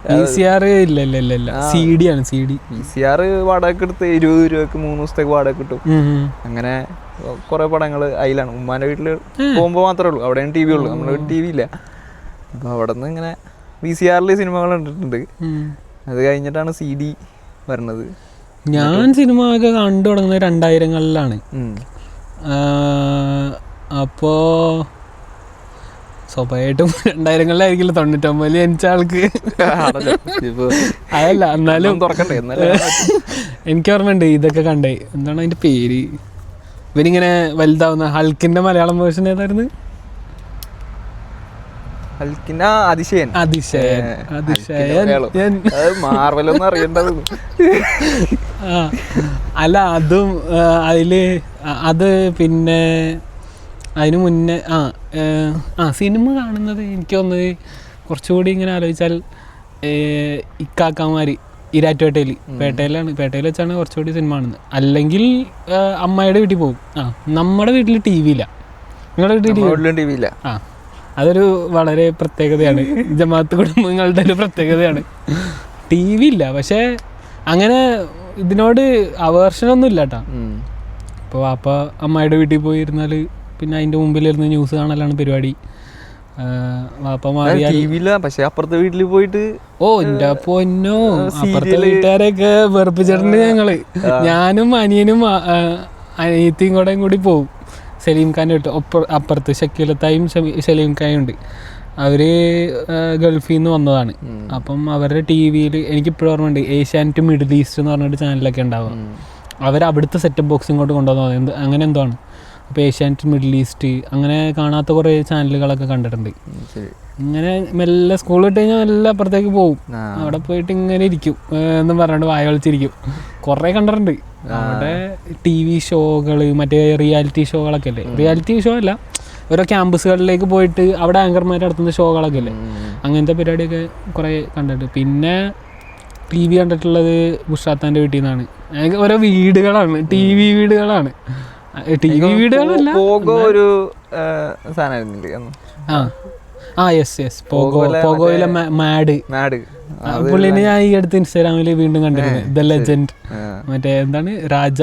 VCR ഇല്ല, CD ആണ്. VCR വാടക എടുത്ത് 20 രൂപക്ക് 3 ദിവസത്തേക്ക് വാടക കിട്ടും. അങ്ങനെ കുറെ പടങ്ങൾ അതിലാണ്. ഉമ്മാന്റെ വീട്ടിൽ പോകുമ്പോൾ മാത്രമേ ഉള്ളൂ, അവിടെയാണ് TV ഉള്ളൂ, നമ്മുടെ വീട്ടിൽ TV ഇല്ല. അപ്പോൾ അവിടെ നിന്ന് ഇങ്ങനെ VCR സിനിമകൾ കണ്ടിട്ടുണ്ട്. അത് കഴിഞ്ഞിട്ടാണ് CD വരണത്. ഞാൻ സിനിമ ഒക്കെ കണ്ടു തുടങ്ങുന്നത് 2000-കളിലാണ്. അപ്പോ സ്വാഭാവികമായിട്ടും 2000-കളിലായിരിക്കില്ല 99-ൽ ജനിച്ച ആൾക്ക്. അതല്ല, എന്നാലും എനിക്ക് ഓർമ്മയുണ്ട് ഇതൊക്കെ കണ്ടേ. എന്താണ് അതിന്റെ പേര്? ഇവനിങ്ങനെ വലുതാവുന്ന ഹൾക്കിന്റെ മലയാളം വേർഷൻ ഏതായിരുന്നു? അതിശയൻ. അല്ല, അതും അതില് അത് പിന്നെ അതിന് മുന്നേ സിനിമ കാണുന്നത് എനിക്ക് തോന്നുന്നത് കുറച്ചുകൂടി ഇങ്ങനെ ആലോചിച്ചാൽ ഇക്കാക്കമാര് ഇരാറ്റുപേട്ടയിൽ പേട്ടയിൽ വെച്ചാണ് കുറച്ചുകൂടി സിനിമ കാണുന്നത്. അല്ലെങ്കിൽ അമ്മയുടെ വീട്ടിൽ പോകും. നമ്മുടെ വീട്ടിൽ TV ഇല്ല. നിങ്ങളുടെ വീട്ടിൽ TV ഇല്ല. അതൊരു വളരെ പ്രത്യേകതയാണ്, ജമാഅത്ത് കുടുംബങ്ങളുടെ ഒരു പ്രത്യേകതയാണ്. TV ഇല്ല, പക്ഷെ അങ്ങനെ ഇതിനോട് അവേർഷനൊന്നും ഇല്ല കേട്ടോ. ഇപ്പോൾ വാപ്പ അമ്മയുടെ വീട്ടിൽ പോയിരുന്നാൽ പിന്നെ അതിൻ്റെ മുമ്പിലിരുന്ന് ന്യൂസ് കാണലാണ് പരിപാടി. വാപ്പ മാറിയില്ല, പക്ഷെ അപ്പുറത്തെ വീട്ടിൽ പോയിട്ട് എൻ്റെ പൊന്നോ, അപ്പുറത്തെ വീട്ടുകാരെയൊക്കെ വെറുപ്പിച്ചിട്ടുണ്ട് ഞങ്ങള്. ഞാനും അനിയനും അനിയത്തിയും കൂടി പോകും. സലീം ഖാൻ്റെ വീട്ട് അപ്പുറത്ത് ഷക്കീലത്തായും സലീം ഖായും ഉണ്ട്. അവർ ഗൾഫിൽ നിന്ന് വന്നതാണ്. അപ്പം അവരുടെ TV-യിൽ എനിക്കിപ്പോഴും ഓർമ്മയുണ്ട്, ഏഷ്യാനെറ്റ് മിഡിൽ ഈസ്റ്റ് എന്ന് പറഞ്ഞിട്ട് ചാനലൊക്കെ ഉണ്ടാവുക. അവരവിടുത്തെ സെറ്റപ്പ് ബോക്സ് ഇങ്ങോട്ട് കൊണ്ടുവന്നത് അങ്ങനെ എന്തോ ആണ്. അപ്പോൾ ഏഷ്യാനെറ്റ് മിഡിൽ ഈസ്റ്റ് അങ്ങനെ കാണാത്ത കുറേ ചാനലുകളൊക്കെ കണ്ടിട്ടുണ്ട്. ഇങ്ങനെ മെല്ലെ സ്കൂൾ വിട്ട് കഴിഞ്ഞാൽ മെല്ലെ അപ്പുറത്തേക്ക് പോകും. അവിടെ പോയിട്ട് ഇങ്ങനെ ഇരിക്കും എന്നും പറഞ്ഞിട്ട് വായ കളിച്ചിരിക്കും. കുറേ കണ്ടിട്ടുണ്ട്. അവിടെ TV ഷോകൾ, മറ്റേ റിയാലിറ്റി ഷോകളൊക്കെ അല്ലേ, റിയാലിറ്റി ഷോ അല്ല, ഓരോ ക്യാമ്പസുകളിലേക്ക് പോയിട്ട് അവിടെ ആങ്കർമാർ നടത്തുന്ന ഷോകളൊക്കെ അല്ലേ, അങ്ങനത്തെ പരിപാടിയൊക്കെ കുറേ കണ്ടിട്ടുണ്ട്. പിന്നെ TV കണ്ടിട്ടുള്ളത് ബുഷാത്താൻ്റെ വീട്ടിൽ നിന്നാണ്. ഓരോ വീടുകളാണ്, TV വീടുകളാണ്. TV വീടുകളല്ല, ഒരു യെസ് പോഗോയിലെ മാഡ് മാഡ് പുള്ളിനെ ഞാൻ ഈ അടുത്ത് ഇൻസ്റ്റാഗ്രാമിൽ വീണ്ടും കണ്ടിരുന്നു, ദ ലെജൻഡ്. മറ്റേ എന്താണ് രാജ,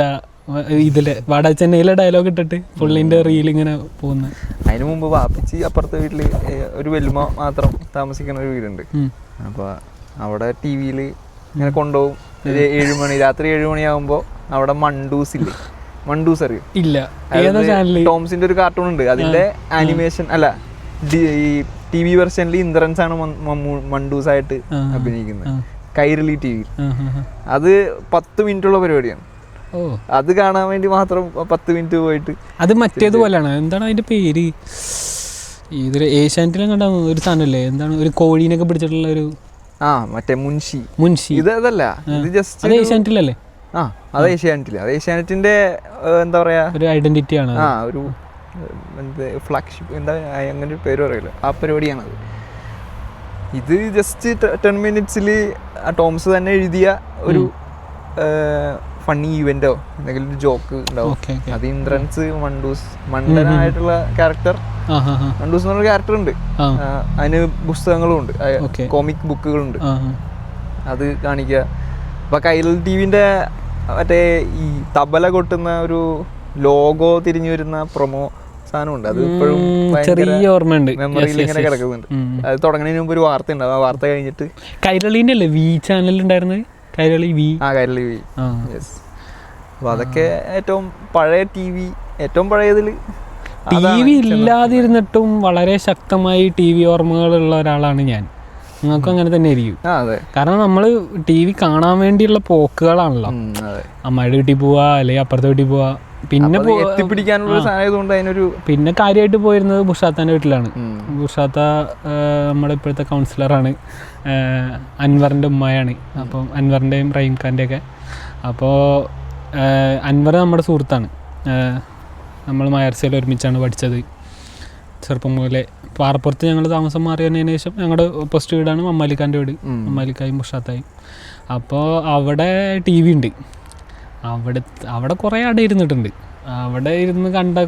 ഇതിലെ വാടാ ചെന്നൈയിലെ ഡയലോഗ് ഇട്ടിട്ട് പുള്ളിന്റെ റീൽ ഇങ്ങനെ പോകുന്നത്. അതിന് മുമ്പ് വാപ്പിച്ച് അപ്പുറത്തെ വീട്ടില് ഒരു വെല്ലുമ മാത്രം താമസിക്കുന്ന ഒരു വീടുണ്ട്. അപ്പൊ അവിടെ ടി വിയിൽ ഇങ്ങനെ കൊണ്ടുപോകും. 7 മണി, രാത്രി 7 മണിയാകുമ്പോ അവിടെ മണ്ടൂസ് ഇല്ലേ, മണ്ടൂസ് അറിയും? ഇല്ല. ടോംസിന്റെ ഒരു കാർട്ടൂൺ ഉണ്ട്, അതിന്റെ ആനിമേഷൻ അല്ല ഈ ടി വി വെർഷനിൽ ഇന്ദ്രൻസ് ആണ് മണ്ടൂസ് ആയിട്ട് അഭിനയിക്കുന്നത്, കൈരളി ടി വി. അത് 10 മിനിറ്റുള്ള പരിപാടിയാണ്. അത് കാണാൻ വേണ്ടി മാത്രം 10 മിനിറ്റ് പോയിട്ട്. അത് മറ്റേതുപോലെയാണ്, എന്താണ് അതിന്റെ പേര്, ഇതില് ഏഷ്യാനെറ്റിലും കണ്ട ഒരു സാധനല്ലേ, എന്താണ് ഒരു കോഴീനൊക്കെ പിടിച്ചിട്ടുള്ള ഒരു, മറ്റേ മുൻഷി. ഇത് അതല്ല, ഇത് ജസ്റ്റ് ഏഷ്യാനെറ്റിലല്ലേ? അത് ഏഷ്യാനെറ്റില്. അത് ഏഷ്യാനെറ്റിന്റെ എന്താ പറയാ ഒരു ഐഡന്റിറ്റി ആണ്, ഒരു ഫ്ലാഗ്ഷിപ്പ്, എന്താ അങ്ങനെ ഒരു പേര് പറയില്ല, ആ പരിപാടിയാണത്. ഇത് ജസ്റ്റ് 10 മിനിറ്റ്സിൽ ടോംസ് തന്നെ എഴുതിയ ഒരു ഫണ്ണി ഈവെന്റോ എന്തെങ്കിലും ഒരു ജോക്ക് ഉണ്ടാവും. അത് ഇന്ദ്രൻസ് മണ്ടൂസ്, മണ്ടനായിട്ടുള്ള ക്യാരക്ടർ മണ്ടൂസ് എന്നുള്ള ക്യാരക്ടർ ഉണ്ട്. അതിന് പുസ്തകങ്ങളും ഉണ്ട്, കോമിക് ബുക്കുകളുണ്ട്. അത് കാണിക്കുക. ഇപ്പൊ കൈരളി ടിവിന്റെ മറ്റേ ഈ തബല കൊട്ടുന്ന ഒരു ലോഗോ തിരിഞ്ഞു വരുന്ന പ്രൊമോ സാധനമുണ്ട്. അത് ഇപ്പോഴും മെമ്മറിയിൽ ഇങ്ങനെ കിടക്കുന്നുണ്ട്. അത് തുടങ്ങുന്നതിന് മുമ്പ് ഒരു വാർത്ത ഉണ്ട്, ആ വാർത്ത കഴിഞ്ഞിട്ട് കൈരളിന്റെ അല്ലേ വി ചാനൽ ഉണ്ടായിരുന്നത്, കൈരളി വി. യെസ്. അപ്പൊ അതൊക്കെ ഏറ്റവും പഴയ ടി വി, ഏറ്റവും പഴയതിൽ ടി വി ഇല്ലാതിരുന്നിട്ടും വളരെ ശക്തമായി ടി വി ഓർമ്മകളുള്ള ഒരാളാണ് ഞാൻ. നിങ്ങൾക്കും അങ്ങനെ തന്നെ ആയിരിക്കും. കാരണം നമ്മള് ടി വി കാണാൻ വേണ്ടിയുള്ള പോക്കുകളാണല്ലോ. അമ്മയുടെ വീട്ടിൽ പോവാ, അല്ലെങ്കിൽ അപ്പുറത്തെ വീട്ടിൽ പോവാ. പിന്നെ പിന്നെ കാര്യമായിട്ട് പോയിരുന്നത് ബുഷാത്താൻ്റെ വീട്ടിലാണ്. ബുഷാത്ത നമ്മുടെ ഇപ്പോഴത്തെ കൗൺസിലറാണ്, അൻവറിൻ്റെ ഉമ്മയാണ്. അപ്പം അൻവറിൻ്റെയും റഹീം ഖാൻ്റെ ഒക്കെ. അപ്പോൾ അൻവർ നമ്മുടെ സുഹൃത്താണ്. നമ്മൾ മയർസയിൽ ഒരുമിച്ചാണ് പഠിച്ചത് ചെറുപ്പം മുതലേ. പാറപ്പുറത്ത് ഞങ്ങൾ താമസം മാറി വന്നതിന് ശേഷം ഞങ്ങളുടെ ഓപ്പോസിറ്റ് വീടാണ് മമ്മാലിക്കാൻ്റെ വീട്, മമ്മാലിക്കായും ബുഷാത്തായും. അപ്പോൾ അവിടെ ടി വി ഉണ്ട്. അവിടെ കുറേ അവിടെ ഇരുന്നിട്ടുണ്ട്. അവിടെ ഇരുന്ന് കണ്ട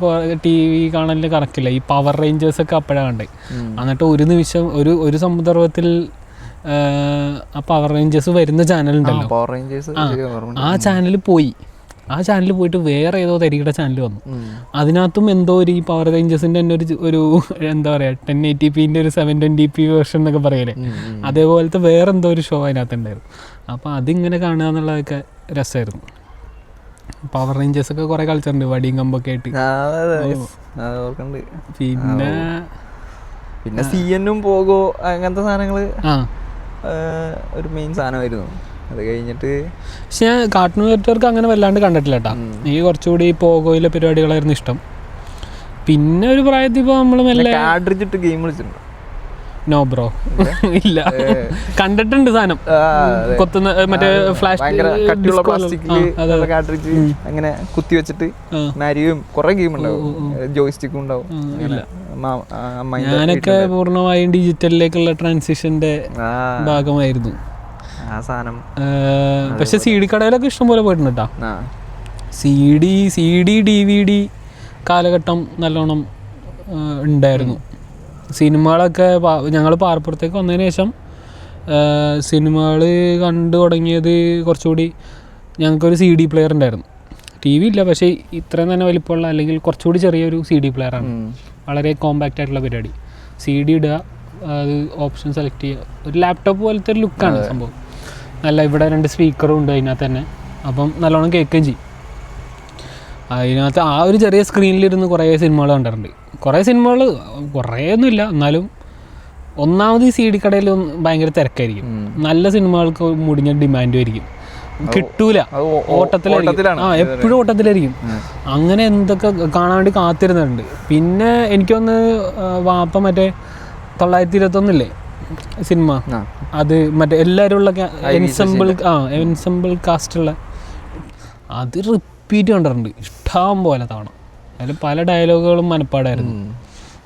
ടി വി കാണലിന് കറക്കില്ല. ഈ പവർ റേഞ്ചേഴ്സൊക്കെ അപ്പോഴാണ് കണ്ടത്. എന്നിട്ട് ഒരു നിമിഷം ഒരു സന്ദർഭത്തിൽ ആ പവർ റേഞ്ചേഴ്സ് വരുന്ന ചാനലുണ്ടല്ലോ, ആ ചാനൽ പോയിട്ട് വേറെ ഏതോ തരികിട ചാനൽ വന്നു. അതിനകത്തും എന്തോ ഒരു ഈ പവർ റേഞ്ചേഴ്സിൻ്റെ തന്നെ ഒരു എന്താ പറയുക 1080p ഒരു 720p വേർഷൻ എന്നൊക്കെ പറയലേ, അതേപോലത്തെ വേറെ എന്തോ ഒരു ഷോ അതിനകത്ത് ഉണ്ടായിരുന്നു. അപ്പോൾ അതിങ്ങനെ കാണുക എന്നുള്ളതൊക്കെ രസമായിരുന്നു. പവർ റേഞ്ചേഴ്സ് ഒക്കെ കുറെ കളിച്ചിട്ടുണ്ട്, വടിയും കമ്പൊക്കെ ആയിട്ട്. പിന്നെ CNN പോകോ അങ്ങനത്തെ സാധനങ്ങള് ഒരു മെയിൻ സാധനമായിരുന്നു. അത് കഴിഞ്ഞിട്ട് പക്ഷെ ഞാൻ കാർട്ടൂൺ നെറ്റ്വർക്ക് അങ്ങനെ വല്ലാണ്ട് കണ്ടിട്ടില്ല കേട്ടോ. എനിക്ക് കുറച്ചുകൂടി പോകോയിലെ പരിപാടികളായിരുന്നു ഇഷ്ടം. പിന്നെ ഒരു പ്രായത്തിൽ ഇപ്പോൾ നമ്മൾ മെല്ലെ ഗെയിം കളിച്ചിട്ടുണ്ട്. നോ ബ്രോ, ഇല്ല. കണ്ടിട്ടുണ്ട് സാധനം, കൊത്തുന്ന മറ്റേ ഫ്ലാഷ് അങ്ങനെ കുത്തി വെച്ചിട്ട് മാരിയും കുറെ ഗെയിം ഉണ്ടാവും, ജോയ്സ്റ്റിക്കും ഉണ്ടാവും. ഞാനൊക്കെ പൂർണ്ണമായും ഡിജിറ്റലിലേക്കുള്ള ട്രാൻസിഷന്റെ ഭാഗമായിരുന്നു ആ സാധനം. പക്ഷെ CD കടയിലൊക്കെ ഇഷ്ടം പോലെ പോയിട്ടുണ്ട് കേട്ടോ. CD DVD കാലഘട്ടം നല്ലോണം ഉണ്ടായിരുന്നു. സിനിമകളൊക്കെ ഞങ്ങൾ പാറപ്പുറത്തേക്ക് വന്നതിന് ശേഷം സിനിമകൾ കണ്ടു തുടങ്ങിയത് കുറച്ചുകൂടി. ഞങ്ങൾക്കൊരു CD പ്ലെയർ ഉണ്ടായിരുന്നു. TV ഇല്ല, പക്ഷേ ഇത്രയും തന്നെ വലിപ്പമുള്ള അല്ലെങ്കിൽ കുറച്ചുകൂടി ചെറിയൊരു CD പ്ലെയറാണ്. വളരെ കോമ്പാക്റ്റ് ആയിട്ടുള്ള പരിപാടി. CD ഇടുക, അത് ഓപ്ഷൻ സെലക്ട് ചെയ്യുക. ഒരു ലാപ്ടോപ്പ് പോലത്തെ ഒരു ലുക്കാണ് സംഭവം. നല്ല ഇവിടെ 2 സ്പീക്കറും ഉണ്ട് അതിനകത്ത് തന്നെ. അപ്പം നല്ലോണം കേൾക്കുകയും ചെയ്യും. അതിനകത്ത് ആ ഒരു ചെറിയ സ്ക്രീനിലിരുന്ന് കുറേ സിനിമകൾ കണ്ടിട്ടുണ്ട്. കുറേ സിനിമകൾ, കുറേയൊന്നുമില്ല എന്നാലും. ഒന്നാമത് ഈ CD കടയിൽ ഭയങ്കര തിരക്കായിരിക്കും. നല്ല സിനിമകൾക്ക് മുടിഞ്ഞ ഡിമാൻഡും ആയിരിക്കും, കിട്ടൂല, ഓട്ടത്തിലായിരിക്കും. എപ്പോഴും ഓട്ടത്തിലായിരിക്കും. അങ്ങനെ എന്തൊക്കെ കാണാൻ വേണ്ടി കാത്തിരുന്നുണ്ട്. പിന്നെ എനിക്കൊന്ന് വാപ്പ മറ്റേ 921 സിനിമ, അത് മറ്റേ എല്ലാവരും ഉള്ള എൻസെമ്പിൾ കാസ്റ്റുള്ള, അത് റിപ്പീറ്റ് കണ്ടിട്ടുണ്ട് ഇഷ്ടം പോലെ തവണ. അതിൽ പല ഡയലോഗുകളും മനപ്പാടായിരുന്നു.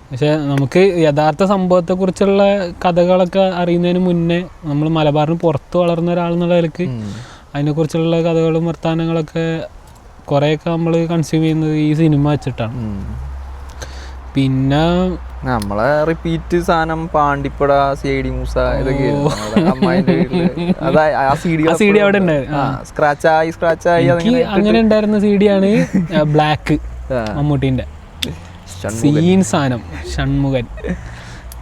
പക്ഷെ നമുക്ക് യഥാർത്ഥ സംഭവത്തെക്കുറിച്ചുള്ള കഥകളൊക്കെ അറിയുന്നതിന് മുന്നേ നമ്മൾ മലബാറിന് പുറത്ത് വളർന്ന ഒരാളെന്നുള്ള നിലയ്ക്ക് അതിനെക്കുറിച്ചുള്ള കഥകളും വർത്തമാനങ്ങളൊക്കെ കുറേയൊക്കെ നമ്മൾ കൺസ്യൂം ചെയ്യുന്നത് ഈ സിനിമ വെച്ചിട്ടാണ്. പിന്നെ നമ്മളെ റിപ്പീറ്റ് സാധനം പാണ്ടിപ്പട CID മൂസ ഇതൊക്കെ അമ്മായിന്റെ വീട്ടില് ആ CD അവിടെ സ്ക്രാച്ചായി അങ്ങനെ ഉണ്ടായിരുന്ന CD ആണ് ബ്ലാക്ക് മമ്മൂട്ടിന്റെ സീൻ സാധനം ഷൺമുഖൻ.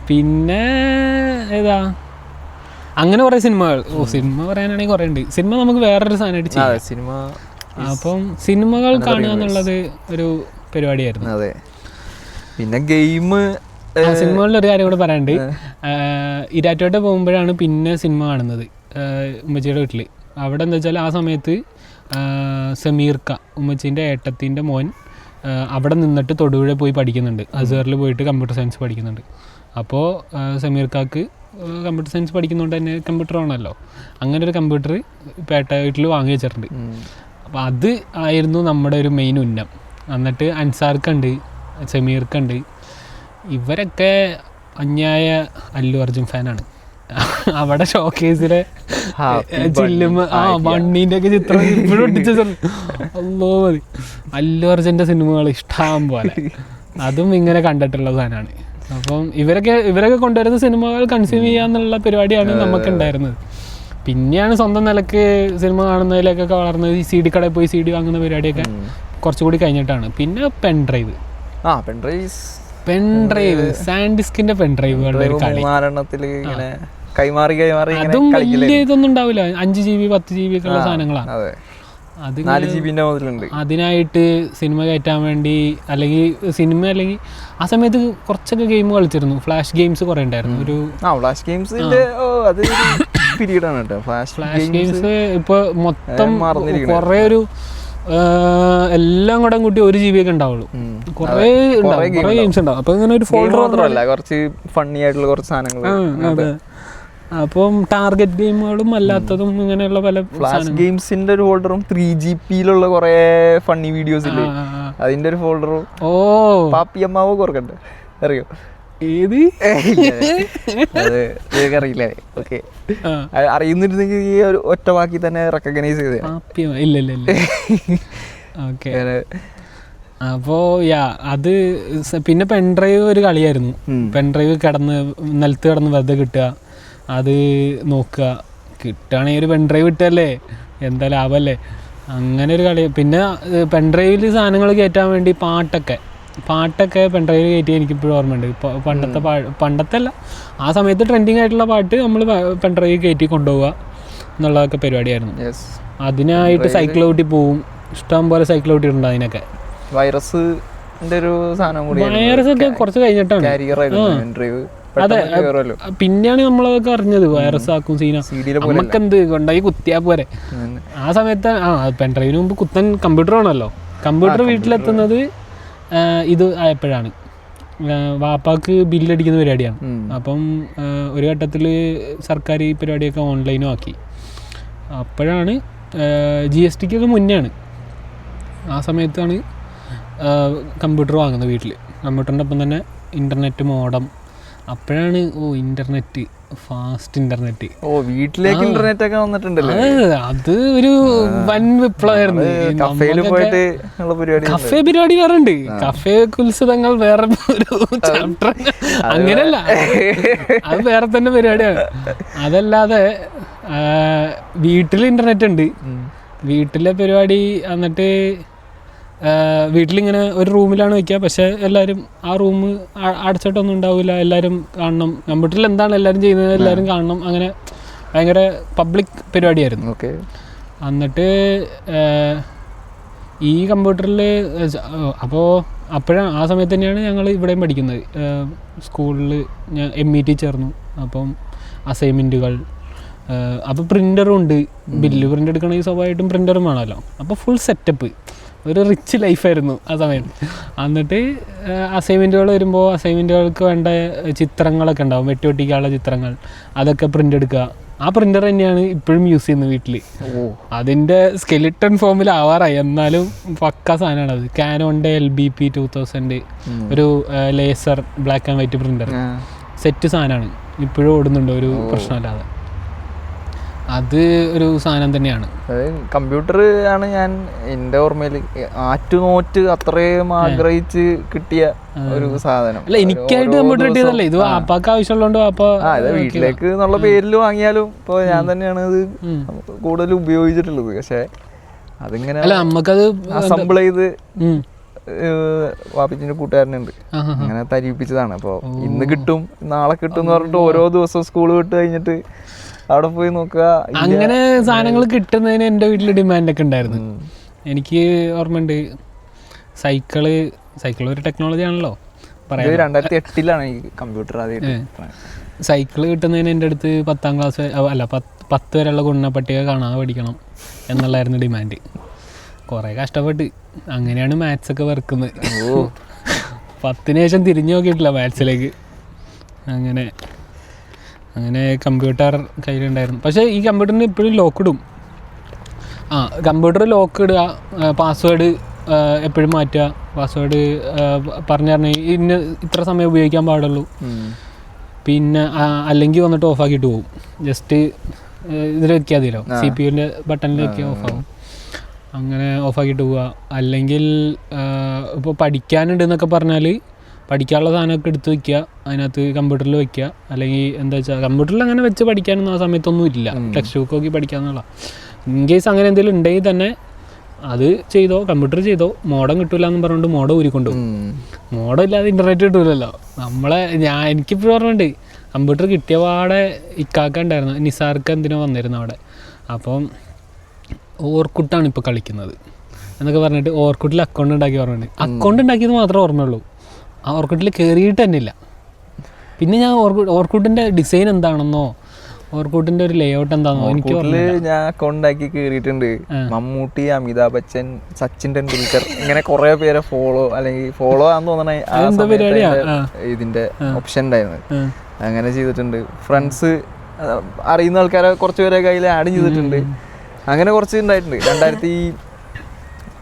പിന്നെ ഏതാ അങ്ങനെ കുറെ സിനിമകൾ. സിനിമ പറയാനാണെങ്കിൽ കുറെ ഉണ്ട്. സിനിമ നമുക്ക് വേറൊരു സാധനമായിട്ട് ചെയ്യാം. സിനിമ അപ്പം സിനിമകൾ കാണുക എന്നുള്ളത് ഒരു പരിപാടിയായിരുന്നു. അതെ. പിന്നെ ഗെയിം സിനിമകളിൽ ഒരു കാര്യം കൂടെ പറയാനുണ്ട്. ഇരാറ്റോട്ട പോകുമ്പോഴാണ് പിന്നെ സിനിമ കാണുന്നത് ഉമ്മച്ചിയുടെ വീട്ടിൽ. അവിടെ എന്താ വെച്ചാൽ ആ സമയത്ത് സമീർക്ക ഉമ്മച്ചീൻ്റെ ഏട്ടത്തിൻ്റെ മോൻ അവിടെ നിന്നിട്ട് തൊടുപുഴ പോയി പഠിക്കുന്നുണ്ട്. അസറിൽ പോയിട്ട് കമ്പ്യൂട്ടർ സയൻസ് പഠിക്കുന്നുണ്ട്. അപ്പോൾ സമീർക്കാക്ക് കമ്പ്യൂട്ടർ സയൻസ് പഠിക്കുന്നതുകൊണ്ട് തന്നെ കമ്പ്യൂട്ടർ ആണല്ലോ. അങ്ങനെ ഒരു കമ്പ്യൂട്ടർ പേട്ട വീട്ടിൽ വാങ്ങി വെച്ചിട്ടുണ്ട്. അപ്പോൾ അത് ആയിരുന്നു നമ്മുടെ ഒരു മെയിൻ ഉന്നം. എന്നിട്ട് അൻസാർക്കുണ്ട്, സമീർക്കുണ്ട്. ഇവരൊക്കെ അന്യായ അല്ലു അർജുൻ ഫാനാണ്. അവിടെ ഷോക്കേസിലെ ചില്ലുമ്മ വണ്ണീൻ്റെ ഒക്കെ ചിത്രം ഇപ്പോഴും ഒട്ടിച്ച അല്ലോ മതി. അല്ലു അർജുൻ്റെ സിനിമകൾ ഇഷ്ടം പോലെ അതും ഇങ്ങനെ കണ്ടിട്ടുള്ള സാധനമാണ്. അപ്പം ഇവരൊക്കെ കൊണ്ടുവരുന്ന സിനിമകൾ കൺസ്യൂം ചെയ്യാന്നുള്ള പരിപാടിയാണ് നമുക്കുണ്ടായിരുന്നത്. പിന്നെയാണ് സ്വന്തം നിലക്ക് സിനിമ കാണുന്നതിലേക്കൊക്കെ വളർന്നത്. ഈ CD കടയിൽ പോയി CD വാങ്ങുന്ന പരിപാടിയൊക്കെ കുറച്ചുകൂടി കഴിഞ്ഞിട്ടാണ്. പിന്നെ പെൻഡ്രൈവ് സാൻഡിസ്കിന്റെ പെൻഡ്രൈവുകളുടെ ഒരു കളി. അതും വലിയ ഇതൊന്നും ഉണ്ടാവില്ല. 5 GB 10 GB ഉള്ള സാധനങ്ങളാണ്. അതിനായിട്ട് സിനിമ കയറ്റാൻ വേണ്ടി അല്ലെങ്കിൽ ആ സമയത്ത് കുറച്ചൊക്കെ ഗെയിം കളിച്ചിരുന്നു. ഫ്ലാഷ് ഗെയിംസ് കുറെ ഉണ്ടായിരുന്നു. ഫ്ലാഷ് ഗെയിംസ് ഇപ്പൊ മൊത്തം കുറെ ഒരു എല്ലാം കൂടെ കൂട്ടി 1 GB ഒക്കെ ഉണ്ടാവുള്ളൂ. കുറെ ഗെയിംസ് ഉണ്ടാവും. അപ്പൊ ഇങ്ങനെ ഒരു ഫോൾഡർ മാത്രമല്ല, കുറച്ച് ഫണ്ണി ആയിട്ടുള്ള കുറച്ച് സാധനങ്ങൾ. അപ്പം ടാർഗറ്റ് ഗെയിമുകളും അല്ലാത്തതും ഇങ്ങനെയുള്ള പല ഫ്ലാഷ് ഗെയിംസിന്റെ ഒരു ഫോൾഡറും 3GP കുറെ ഫണ്ണി വീഡിയോസ് ഇല്ലേ, അതിന്റെ ഒരു ഫോൾഡറും. പാപ്പിയമ്മാവോ കുറക്കണ്ടേ, അറിയോ? ഏത് അറിയില്ലേ? ഓക്കെ, അറിയുന്നിരുന്നെങ്കിൽ ഈ ഒരു ഒറ്റ വാക്കി തന്നെ റെക്കഗ്നൈസ് ചെയ്തേ. ഇല്ല. ഓക്കെ. അപ്പോൾ അത് പിന്നെ പെൻഡ്രൈവ് ഒരു കളിയായിരുന്നു. പെൻഡ്രൈവ് നിലത്ത് കിടന്ന് വെറുതെ കിട്ടുക, അത് നോക്കുക. കിട്ടുകയാണെങ്കിൽ ഒരു പെൻഡ്രൈവ് കിട്ടുകയല്ലേ, എന്താ ലാഭമല്ലേ. അങ്ങനെ ഒരു കളി. പിന്നെ പെൻഡ്രൈവിൽ സാധനങ്ങൾ കയറ്റാൻ വേണ്ടി പാട്ടൊക്കെ പെൻഡ്രൈവിൽ കയറ്റി എനിക്കിപ്പോഴും ഓർമ്മയുണ്ട്. ഇപ്പോൾ പണ്ടത്തെ അല്ല, ആ സമയത്ത് ട്രെൻഡിങ് ആയിട്ടുള്ള പാട്ട് നമ്മൾ പെൻഡ്രൈവിൽ കയറ്റി കൊണ്ടുപോവുക എന്നുള്ളതൊക്കെ പരിപാടിയായിരുന്നു. അതിനായിട്ട് സൈക്കിൾ ഔട്ടി പോവും. ഇഷ്ടം പോലെ സൈക്കിൾ ഔട്ടിയിട്ടുണ്ട്. അതിനൊക്കെ വൈറസ് ഒക്കെ കുറച്ച് കഴിഞ്ഞിട്ടാണ്. അതെ, പിന്നെയാണ് നമ്മളതൊക്കെ അറിഞ്ഞത്. വൈറസ് ആക്കും സീന, നമുക്കെന്ത് കൊണ്ടായി കുത്തിയാ പോരെ. ആ സമയത്ത് പെൻഡ്രൈവിന് മുമ്പ് കുത്തൻ കമ്പ്യൂട്ടർ ആണല്ലോ. കമ്പ്യൂട്ടർ വീട്ടിലെത്തുന്നത് ഇത് ആയപ്പോഴാണ്. വാപ്പാക്ക് ബില്ലടിക്കുന്ന പരിപാടിയാണ്. അപ്പം ഒരു ഘട്ടത്തിൽ സർക്കാർ ഈ പരിപാടിയൊക്കെ ഓൺലൈനും ആക്കി. അപ്പോഴാണ് GSTക്കൊക്കെ മുന്നെയാണ്. ആ സമയത്താണ് കമ്പ്യൂട്ടർ വാങ്ങുന്നത് വീട്ടിൽ. കമ്പ്യൂട്ടറിൻ്റെ ഒപ്പം തന്നെ ഇൻ്റർനെറ്റ് മോഡം. അപ്പോഴാണ് ഇൻ്റർനെറ്റ്, ഫാസ്റ്റ് ഇൻ്റർനെറ്റ്. വീട്ടിലേക്ക് ഇൻ്റർനെറ്റ് ഒക്കെ വന്നിട്ടുണ്ടല്ലോ. അത് ഒരു വൻ വിപ്ലവമായിരുന്നു. കഫേ പരിപാടി വേറെ ഉണ്ട്. കഫേ കുത്സവങ്ങൾ വേറെ ഒരു ചാപ്റ്റർ. അങ്ങനെയല്ല, അത് വേറെ തന്നെ പരിപാടിയാണ്. അതല്ലാതെ വീട്ടിൽ ഇൻ്റർനെറ്റ് ഉണ്ട്. വീട്ടിലെ പരിപാടി എന്നിട്ട് വീട്ടിലിങ്ങനെ ഒരു റൂമിലാണ് വയ്ക്കുക. പക്ഷെ എല്ലാവരും ആ റൂം അടച്ചിട്ടൊന്നും ഉണ്ടാവില്ല. എല്ലാവരും കാണണം. കമ്പ്യൂട്ടറിൽ എന്താണ് എല്ലാവരും ചെയ്യുന്നത് എല്ലാവരും കാണണം. അങ്ങനെ ഭയങ്കര പബ്ലിക് പരിപാടിയായിരുന്നു. എന്നിട്ട് ഈ കമ്പ്യൂട്ടറിൽ അപ്പോഴാണ് ആ സമയത്ത് തന്നെയാണ് ഞങ്ങൾ ഇവിടെയും പഠിക്കുന്നത്. സ്കൂളിൽ ഞാൻ MET ചേർന്നു. അപ്പം അസൈൻമെൻറ്റുകൾ, അപ്പോൾ പ്രിൻ്ററും ഉണ്ട്. ബില്ല് പ്രിൻ്റ് എടുക്കണമെങ്കിൽ സ്വാഭാവികമായിട്ടും പ്രിൻ്ററും വേണമല്ലോ. അപ്പോൾ ഫുൾ സെറ്റപ്പ്, ഒരു റിച്ച് ലൈഫായിരുന്നു ആ സമയത്ത്. എന്നിട്ട് അസൈൻമെൻറ്റുകൾ വരുമ്പോൾ അസൈൻമെൻറ്റുകൾക്ക് വേണ്ട ചിത്രങ്ങളൊക്കെ ഉണ്ടാവും, വെട്ടിക്കാനുള്ള ചിത്രങ്ങൾ. അതൊക്കെ പ്രിൻ്റ് എടുക്കുക. ആ പ്രിൻ്റർ തന്നെയാണ് ഇപ്പോഴും യൂസ് ചെയ്യുന്നത് വീട്ടിൽ. അതിൻ്റെ സ്കെലിട്ടൺ ഫോമിൽ ആവാറായി, എന്നാലും പക്ക സാധനമാണ് അത്. കാനോണിൻ്റെ LBP 2000 ഒരു laser black and white printer set സാധനമാണ്. ഇപ്പോഴും ഓടുന്നുണ്ട് ഒരു പ്രശ്നമില്ലാതെ. അത് ഒരു സാധനം തന്നെയാണ്. കമ്പ്യൂട്ടർ ആണ് ഞാൻ എൻ്റെ ഓർമ്മയിൽ ആറ്റുനോറ്റ് അത്രയും ആഗ്രഹിച്ച് കിട്ടിയ ഒരു സാധനം. അല്ല, എനിക്കായിട്ട് കമ്പ്യൂട്ടർ കിട്ടിയതല്ലേ, ഇത് വാപ്പാക്ക് ആവശ്യമുള്ളതുകൊണ്ട് വാപ്പ വീട്ടിലേക്ക് എന്നുള്ള പേരിൽ വാങ്ങിയാലും ഇപ്പോൾ ഞാൻ തന്നെയാണ് ഇത് കൂടുതൽ ഉപയോഗിച്ചിട്ടുള്ളത്. പക്ഷെ അതിങ്ങനെ അല്ല നമുക്കത് അസംബിൾ ചെയ്ത് വാപ്പിച്ചിന്റെ കൂട്ടുകാരനുണ്ട്, അങ്ങനെ തരിപ്പിച്ചതാണ്. അപ്പോൾ ഇന്ന് കിട്ടും നാളെ കിട്ടും എന്ന് പറഞ്ഞിട്ട് ഓരോ ദിവസവും സ്കൂൾ വിട്ട് കഴിഞ്ഞിട്ട് അവിടെ പോയി നോക്കുക. അങ്ങനെ സാധനങ്ങൾ കിട്ടുന്നതിന് എൻ്റെ വീട്ടിൽ ഡിമാൻഡൊക്കെ ഉണ്ടായിരുന്നു. എനിക്ക് ഓർമ്മയുണ്ട്, സൈക്കിള് ഒരു ടെക്നോളജി ആണല്ലോ പറയാം. 2008 ഈ കമ്പ്യൂട്ടർ ആദ്യമായിട്ട്. സൈക്കിള് കിട്ടുന്നതിന് എൻ്റെ അടുത്ത് 10ാം ക്ലാസ് അല്ല 10 വരെയുള്ള ഗുണ പട്ടിക കാണാതെ പഠിക്കണം എന്നുള്ളായിരുന്നു ഡിമാൻഡ്. കുറേ കഷ്ടപ്പെട്ട് അങ്ങനെയാണ് മാത്സൊക്കെ വെറുക്കുന്നത്. 10ന് ശേഷം തിരിഞ്ഞു നോക്കിയിട്ടില്ല മാത്സിലേക്ക്. അങ്ങനെ കമ്പ്യൂട്ടർ കയ്യിലുണ്ടായിരുന്നു. പക്ഷേ ഈ കമ്പ്യൂട്ടറിന് ഇപ്പോഴും ലോക്ക് ഇടും. കമ്പ്യൂട്ടർ ലോക്ക് ഇടുക, പാസ്വേഡ് എപ്പോഴും മാറ്റുക, പാസ്വേഡ് പറഞ്ഞ് ഇത്ര സമയം ഉപയോഗിക്കാൻ പാടുള്ളൂ. പിന്നെ അല്ലെങ്കിൽ വന്നിട്ട് ഓഫാക്കിയിട്ട് പോകും. ജസ്റ്റ് ഇതിൽ വെക്കാൽ മതിയല്ലോ, CPU ബട്ടണിൽ വെക്കുക, ഓഫാകും. അങ്ങനെ ഓഫാക്കിയിട്ട് പോവുക. അല്ലെങ്കിൽ ഇപ്പോൾ പഠിക്കാനുണ്ട് എന്നൊക്കെ പറഞ്ഞാൽ പഠിക്കാനുള്ള സാധനമൊക്കെ എടുത്ത് വയ്ക്കുക, അതിനകത്ത് കമ്പ്യൂട്ടറിൽ വയ്ക്കുക. അല്ലെങ്കിൽ എന്താ വെച്ചാൽ കമ്പ്യൂട്ടറിൽ അങ്ങനെ വെച്ച് പഠിക്കാനൊന്നും ആ സമയത്തൊന്നും ഇല്ല, ടെക്സ്റ്റ് ബുക്ക് നോക്കി പഠിക്കാന്നുള്ള. ഇൻ കേസ് അങ്ങനെ എന്തെങ്കിലും ഉണ്ടെങ്കിൽ തന്നെ അത് ചെയ്തോ, കമ്പ്യൂട്ടർ ചെയ്തോ, മോഡം കിട്ടില്ല എന്ന് പറഞ്ഞുകൊണ്ട് മോഡം ഊരിക്കൊണ്ടുപോകും. മോഡം ഇല്ലാതെ ഇൻ്റർനെറ്റ് കിട്ടില്ലല്ലോ. എനിക്കിപ്പോൾ പറഞ്ഞിട്ടുണ്ട്, കമ്പ്യൂട്ടർ കിട്ടിയ പാടെ ഇക്കാക്ക ഉണ്ടായിരുന്നു, നിസാർക്ക് എന്തിനോ വന്നിരുന്നു അവിടെ. അപ്പം ഓർക്കുട്ടാണ് ഇപ്പോൾ കളിക്കുന്നത് എന്നൊക്കെ പറഞ്ഞിട്ട് ഓർക്കുട്ടിൽ അക്കൗണ്ട് ഉണ്ടാക്കി പറഞ്ഞിട്ടുണ്ട്. അക്കൗണ്ട് ഉണ്ടാക്കിയത് മാത്രമേ ഓർമ്മയുള്ളൂ, ആ ഓർക്കുട്ടിൽ കയറിയിട്ട് തന്നെ ഇല്ല. പിന്നെ ഞാൻ ഓർക്കുട്ടിൻ്റെ ഡിസൈൻ എന്താണെന്നോ ഓർക്കുട്ടിൻ്റെ ഒരു ലേഔട്ട് എന്താണെന്നോ എനിക്ക് ഞാൻ അക്കൗണ്ട് ആക്കി കയറിയിട്ടുണ്ട്. മമ്മൂട്ടി, അമിതാഭ് ബച്ചൻ, സച്ചിൻ ടെണ്ടുൽക്കർ, ഇങ്ങനെ കുറെ പേരെ ഫോളോ ആണെന്ന് തോന്നണ ഇതിന്റെ ഓപ്ഷൻ ഉണ്ടായിരുന്നു. അങ്ങനെ ചെയ്തിട്ടുണ്ട്. ഫ്രണ്ട്സ് അറിയുന്ന ആൾക്കാരെ കുറച്ച് പേരെ കയ്യിൽ ആഡ് ചെയ്തിട്ടുണ്ട്. അങ്ങനെ കുറച്ച് ഉണ്ടായിട്ടുണ്ട്.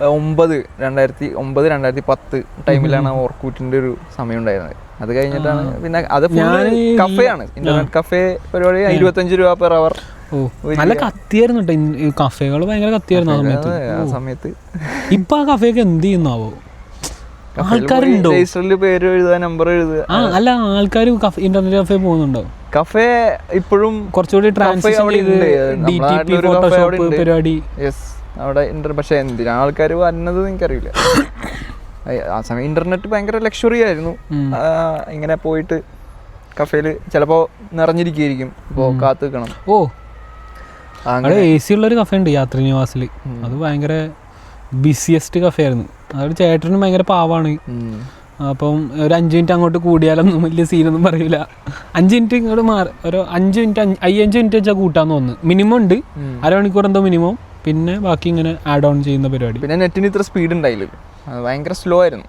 2009-2010 ടൈമിലാണ് ഓർക്കൂറ്റിന്റെ ഒരു സമയം ഉണ്ടായിരുന്നത്. അത് കഴിഞ്ഞിട്ടാണ് പിന്നെ അത് കഫേയാണ്, ഇന്റർനെറ്റ് കഫേ പരിപാടി. 25 രൂപ പെർ അവർ. നല്ല കത്തിയായിരുന്നു കേട്ടോ, കഫേകൾ ഭയങ്കര കത്തിയായിരുന്നു ആ സമയത്ത്. ഇപ്പൊ ആ കഫേക്ക് എന്ത് ചെയ്യുന്നാവോ? ആൾക്കാരുണ്ടോ? പേര് എഴുതുക, നമ്പർ എഴുതുക. അല്ല, ആൾക്കാർ ഇന്റർനെറ്റ് കഫേ പോകുന്നുണ്ടോ? കഫേ ഇപ്പോഴും കുറച്ചുകൂടി ട്രാൻസിഷൻ പരിപാടി അവിടെ ഉണ്ട്. പക്ഷെ എന്തിനാ ആൾക്കാർ വന്നത് എനിക്കറിയില്ല. ആ സമയം ഇന്റർനെറ്റ് ഭയങ്കര ലക്ഷറി ആയിരുന്നു. ഇങ്ങനെ പോയിട്ട് കഫേയിൽ ചിലപ്പോ നിറഞ്ഞിരിക്കും, ഇപ്പോൾ കാത്തു നിൽക്കണം. അവിടെ AC ഉള്ളൊരു കഫേ ഉണ്ട് യാത്രി നിവാസിൽ. അത് ഭയങ്കര ബിസിയസ്റ്റ് കഫേ ആയിരുന്നു. അതൊരു ചേട്ടനും ഭയങ്കര പാവാണ്. അപ്പം ഒരു 5 മിനിറ്റ് അങ്ങോട്ട് കൂടിയാലൊന്നും വലിയ സീനൊന്നും പറയില്ല. 5 മിനിറ്റ് ഇങ്ങോട്ട് ഒരു 5 മിനിറ്റ് വെച്ചാൽ കൂട്ടാന്ന് തോന്നുന്നു. മിനിമം ഉണ്ട്, അരമണിക്കൂർ എന്തോ മിനിമം. പിന്നെ ബാക്കി ഇങ്ങനെ ആഡ് ഓൺ ചെയ്യുന്ന പരിപാടി. പിന്നെ നെറ്റിന് ഇത്ര സ്പീഡ് ഉണ്ടായില്ല, ഭയങ്കര സ്ലോ ആയിരുന്നു.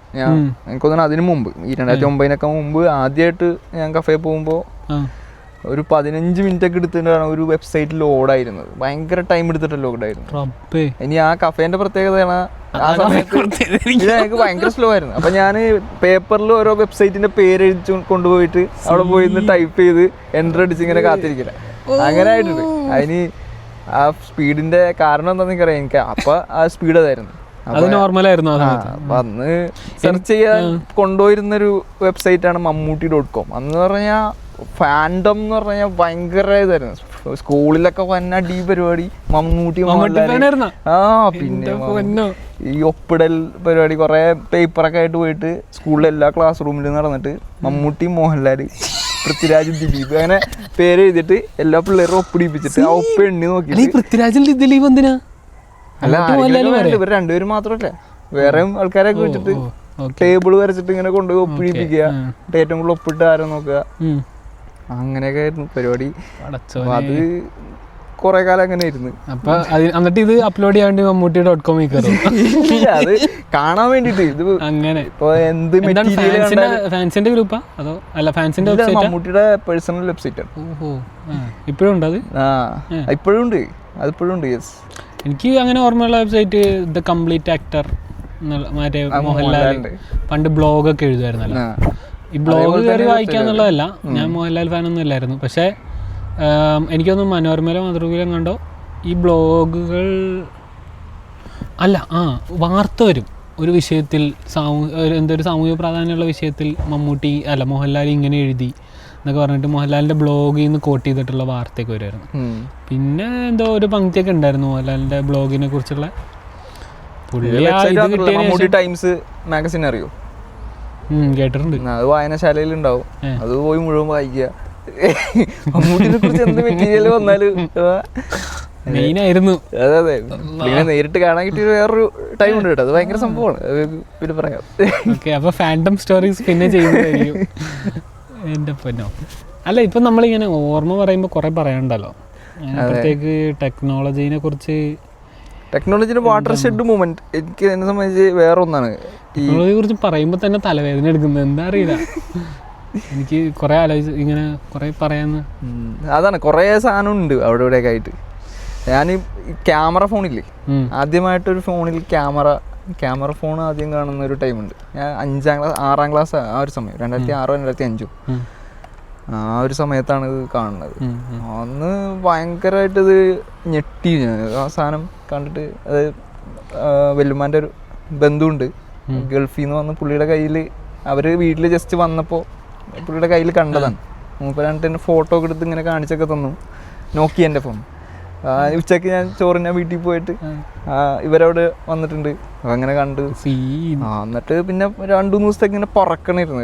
എനിക്ക് തോന്നുന്നു അതിന് മുമ്പ്, ഈ 2009 മുമ്പ് ആദ്യമായിട്ട് ഞാൻ കഫേ പോകുമ്പോൾ ഒരു 15 മിനിറ്റ് ഒക്കെ എടുത്തിട്ടാണ് ഒരു വെബ്സൈറ്റ് ലോഡായിരുന്നത്. ഭയങ്കര ടൈം എടുത്തിട്ട് ലോഡായിരുന്നു. ഇനി ആ കഫേന്റെ പ്രത്യേകതയാണ് ആ സമയത്ത് എനിക്ക് ഭയങ്കര സ്ലോ ആയിരുന്നു. അപ്പൊ ഞാൻ പേപ്പറിൽ ഓരോ വെബ്സൈറ്റിന്റെ പേര് എഴുതി കൊണ്ടുപോയിട്ട് അവിടെ പോയി ടൈപ്പ് ചെയ്ത് എൻ്റർ അടിച്ച് ഇങ്ങനെ കാത്തിരിക്കില്ല. അങ്ങനെ ആയിട്ടുണ്ട്. അതിന് ആ സ്പീഡിന്റെ കാരണം എന്താണെന്ന് എനിക്കറിയാം. എനിക്ക് അപ്പൊ ആ സ്പീഡ് അതായിരുന്നു. അന്ന് സെർച്ച് ചെയ്യാൻ കൊണ്ടുപോയിരുന്നൊരു വെബ്സൈറ്റാണ് മമ്മൂട്ടി.com. അന്ന് പറഞ്ഞാൽ ഫാൻഡം എന്ന് പറഞ്ഞാൽ ഭയങ്കര ഇതായിരുന്നു. സ്കൂളിലൊക്കെ വന്ന ഡീ പരിപാടി മമ്മൂട്ടി. പിന്നെ ഈ ഒപ്പിടൽ പരിപാടി, കുറെ പേപ്പറൊക്കെ ആയിട്ട് പോയിട്ട് സ്കൂളിലെ എല്ലാ ക്ലാസ് റൂമിലും നടന്നിട്ട് മമ്മൂട്ടി, മോഹൻലാൽ, പൃഥ്വിരാജ്, ദിലീപ് അങ്ങനെ പേര് എഴുതിയിട്ട് എല്ലാ പിള്ളേരും ഒപ്പിടിപ്പിച്ചിട്ട് ആ ഒപ്പ് എണ്ണി നോക്കി. അല്ല, ഇവർ രണ്ടുപേരും മാത്രമല്ല, വേറെ ആൾക്കാരൊക്കെ വെച്ചിട്ട് ടേബിൾ വരച്ചിട്ട് ഇങ്ങനെ കൊണ്ടുപോയി ഒപ്പിടിപ്പിക്കുക. ഏറ്റവും കൂടുതൽ ഒപ്പിട്ട് ആരും നോക്കുക. അങ്ങനെയൊക്കെ ആയിരുന്നു പരിപാടി. അത് കൊറേ കാലം അങ്ങനെ ആയിരുന്നു. അപ്പൊ എന്നിട്ട് ഇത് അപ്ലോഡ് ചെയ്യാണ്ട് മമ്മൂട്ടി.com അത് കാണാൻ വേണ്ടിട്ട് ഇത് അങ്ങനെ ഫാൻസിന്റെ ഗ്രൂപ്പാ അതോ അല്ല ഫാൻസിന്റെ മമ്മൂട്ടിയുടെ പേഴ്സണൽ വെബ്സൈറ്റ് ആണ്. ഇപ്പോഴും ഉണ്ട് അത്? ഇപ്പോഴും ഉണ്ട്, അതിപ്പോഴും ഉണ്ട്. യെസ്, എനിക്ക് അങ്ങനെ ഓർമ്മയുള്ള വെബ്സൈറ്റ് ദ കംപ്ലീറ്റ് ആക്ടർ, മറ്റേ മോഹൻലാൽ പണ്ട് ബ്ലോഗൊക്കെ എഴുതുമായിരുന്നല്ലോ. ഈ ബ്ലോഗ് കയറി വായിക്കാന്നുള്ളതല്ല, ഞാൻ മോഹൻലാൽ ഫാനൊന്നും ഇല്ലായിരുന്നു. പക്ഷേ എനിക്കൊന്നും മനോരമയിലോ മാതൃഭൂമിയിലും കണ്ടോ ഈ ബ്ലോഗുകൾ അല്ല വാർത്ത വരും ഒരു വിഷയത്തിൽ, എന്തൊരു സാമൂഹിക പ്രാധാന്യമുള്ള വിഷയത്തിൽ മോഹൻലാൽ ഇങ്ങനെ എഴുതി എന്നൊക്കെ പറഞ്ഞിട്ട് മോഹൻലാലിൻ്റെ ബ്ലോഗിൽ നിന്ന് കോട്ട് ചെയ്തിട്ടുള്ള വാർത്തയൊക്കെ വരുമായിരുന്നു. പിന്നെ എന്തോ ഒരു പങ്ക്തിയൊക്കെ ഉണ്ടായിരുന്നു മോഹൻലാലിൻ്റെ ബ്ലോഗിനെ കുറിച്ചുള്ള. ടൈംസ് മാഗസിൻ അറിയോ? കേട്ടിട്ടുണ്ട്. അത് വായനശാലയിൽ ഉണ്ടാവും, അത് പോയി മുഴുവൻ വായിക്കുക. മമ്മൂട്ടിനെ കുറിച്ച് എന്ത് മെറ്റീരിയൽ വന്നാലും മെയിനായിരുന്നു. അതെ അതെ, പിന്നെ നേരിട്ട് കാണാൻ കിട്ടിയ വേറൊരു ടൈം ഉണ്ട് കേട്ടോ, അത് ഭയങ്കര സംഭവമാണ്. പിന്നെ പറയാം. ഓക്കെ, അപ്പോൾ ഫാൻഡം സ്റ്റോറീസ് പിന്നെ ചെയ്യുന്നതായിരിക്കും. എൻ്റെ പൊന്നോ. അല്ല, ഇപ്പം നമ്മളിങ്ങനെ ഓർമ്മ പറയുമ്പോൾ കുറേ പറയാനുണ്ടല്ലോ. പ്രത്യേക ടെക്നോളജീനെ കുറിച്ച്. ടെക്നോളജിയുടെ വാട്ടർ ഷെഡ് മൂവ്മെന്റ് എനിക്ക് എന്നെ സംബന്ധിച്ച് വേറെ ഒന്നാണ്. ടെക്നോളജിയെ കുറിച്ച് പറയുമ്പോൾ തന്നെ തലവേദന എടുക്കുന്നത് എന്താ അറിയില്ല. എനിക്ക് കുറേ ആലോചിച്ച് ഇങ്ങനെ കുറേ പറയാന്ന്. അതാണ്, കുറേ സാധനം ഉണ്ട് അവിടെ ഇവിടെയൊക്കെ ആയിട്ട്. ഞാൻ ഈ ക്യാമറ ഫോണില്ലേ, ആദ്യമായിട്ടൊരു ഫോണിൽ ക്യാമറ ഫോൺ ആദ്യം കാണുന്ന ഒരു ടൈമുണ്ട്. ഞാൻ 6ാം ക്ലാസ് ആ ഒരു സമയം, 2006 2005 ആ ഒരു സമയത്താണ് ഇത് കാണുന്നത്. അന്ന് ഭയങ്കരമായിട്ട് ഇത് ഞെട്ടി ആ സാധനം കണ്ടിട്ട്. അത് വല്യമ്മാൻ്റെ ഒരു ബന്ധുവുണ്ട് ഗൾഫിൽ നിന്ന് വന്ന്, പുള്ളിയുടെ കയ്യിൽ അവർ വീട്ടിൽ ജസ്റ്റ് വന്നപ്പോൾ പുള്ളിയുടെ കയ്യിൽ കണ്ടതാണ്. മൂപ്പരാണ്ട് തന്നെ ഫോട്ടോ ഒക്കെ എടുത്ത് ഇങ്ങനെ കാണിച്ചൊക്കെ തന്നു. നോക്കിയെൻ്റെ ഫോൺ. ഉച്ചയ്ക്ക് ഞാൻ ചോറിനാ വീട്ടിൽ പോയിട്ട് ഇവരവിടെ വന്നിട്ടുണ്ട്, അങ്ങനെ കണ്ട്. എന്നിട്ട് പിന്നെ 2-3 ദിവസത്തേക്ക് ഇങ്ങനെ പറക്കണിരുന്നു.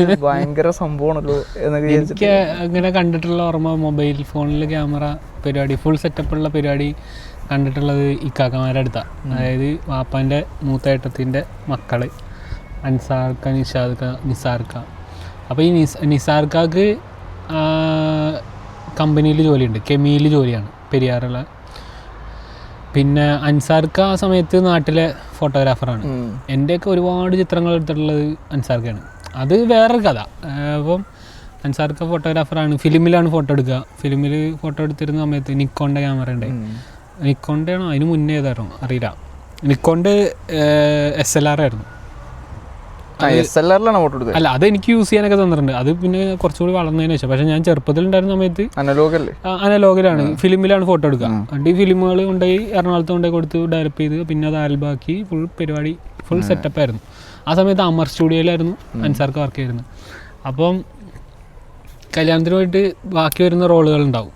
ഇത് ഭയങ്കര സംഭവമാണല്ലോ എന്നൊക്കെ എനിക്ക് അങ്ങനെ കണ്ടിട്ടുള്ള ഓർമ്മ. മൊബൈൽ ഫോണിൽ ക്യാമറ പരിപാടി, ഫുൾ സെറ്റപ്പുള്ള പരിപാടി കണ്ടിട്ടുള്ളത് ഇക്കാക്കമാരുടെ അടുത്താണ്. അതായത് വാപ്പാൻ്റെ മൂത്തേട്ടത്തിൻ്റെ മക്കൾ അൻസാർക്ക, നിസാർക്ക. അപ്പോൾ ഈ നിസാർക്കാക്ക് കമ്പനിയിൽ ജോലിയുണ്ട്, കെമിയിൽ ജോലിയാണ് പെരിയാറുള്ള. പിന്നെ അൻസാർക്ക ആ സമയത്ത് നാട്ടിലെ ഫോട്ടോഗ്രാഫറാണ്. എൻ്റെയൊക്കെ ഒരുപാട് ചിത്രങ്ങൾ എടുത്തിട്ടുള്ളത് അൻസാർക്കയാണ്. അത് വേറൊരു കഥ. അപ്പം അൻസാർക്ക ഫോട്ടോഗ്രാഫറാണ്, ഫിലിമിലാണ് ഫോട്ടോ എടുക്കുക. ഫിലിമിൽ ഫോട്ടോ എടുത്തിരുന്ന സമയത്ത് നിക്കോണിൻ്റെ ക്യാമറ ഉണ്ടായി. നിക്കോണിൻ്റെ ആണോ അതിന് മുന്നേ ഏതായിരുന്നു അറിയില്ല. നിക്കോണിൻ്റെ SLR ആയിരുന്നു. അല്ല, അത് എനിക്ക് യൂസ് ചെയ്യാനൊക്കെ തന്നിട്ടുണ്ട്. അത് പിന്നെ കുറച്ചുകൂടി വളർന്നതിന് ശേഷം. പക്ഷേ ഞാൻ ചെറുപ്പത്തിലുണ്ടായിരുന്ന സമയത്ത് അനലോഗിലാണ്, ഫിലിമിലാണ് ഫോട്ടോ എടുക്കുക. എന്നിട്ട് ഈ ഫിലിമുകൾ കൊണ്ടുപോയി എറണാകുളത്ത് കൊണ്ടുപോയി കൊടുത്ത് ഡെവലപ്പ് ചെയ്ത് പിന്നെ അത് ആൽബാക്കി ഫുൾ പരിപാടി, ഫുൾ സെറ്റപ്പായിരുന്നു. ആ സമയത്ത് അമർ സ്റ്റുഡിയോയിലായിരുന്നു അൻസാർക്ക് വർക്ക് ചെയ്യുന്നത്. അപ്പം കല്യാണത്തിന് പോയിട്ട് ബാക്കി വരുന്ന റോളുകളുണ്ടാവും.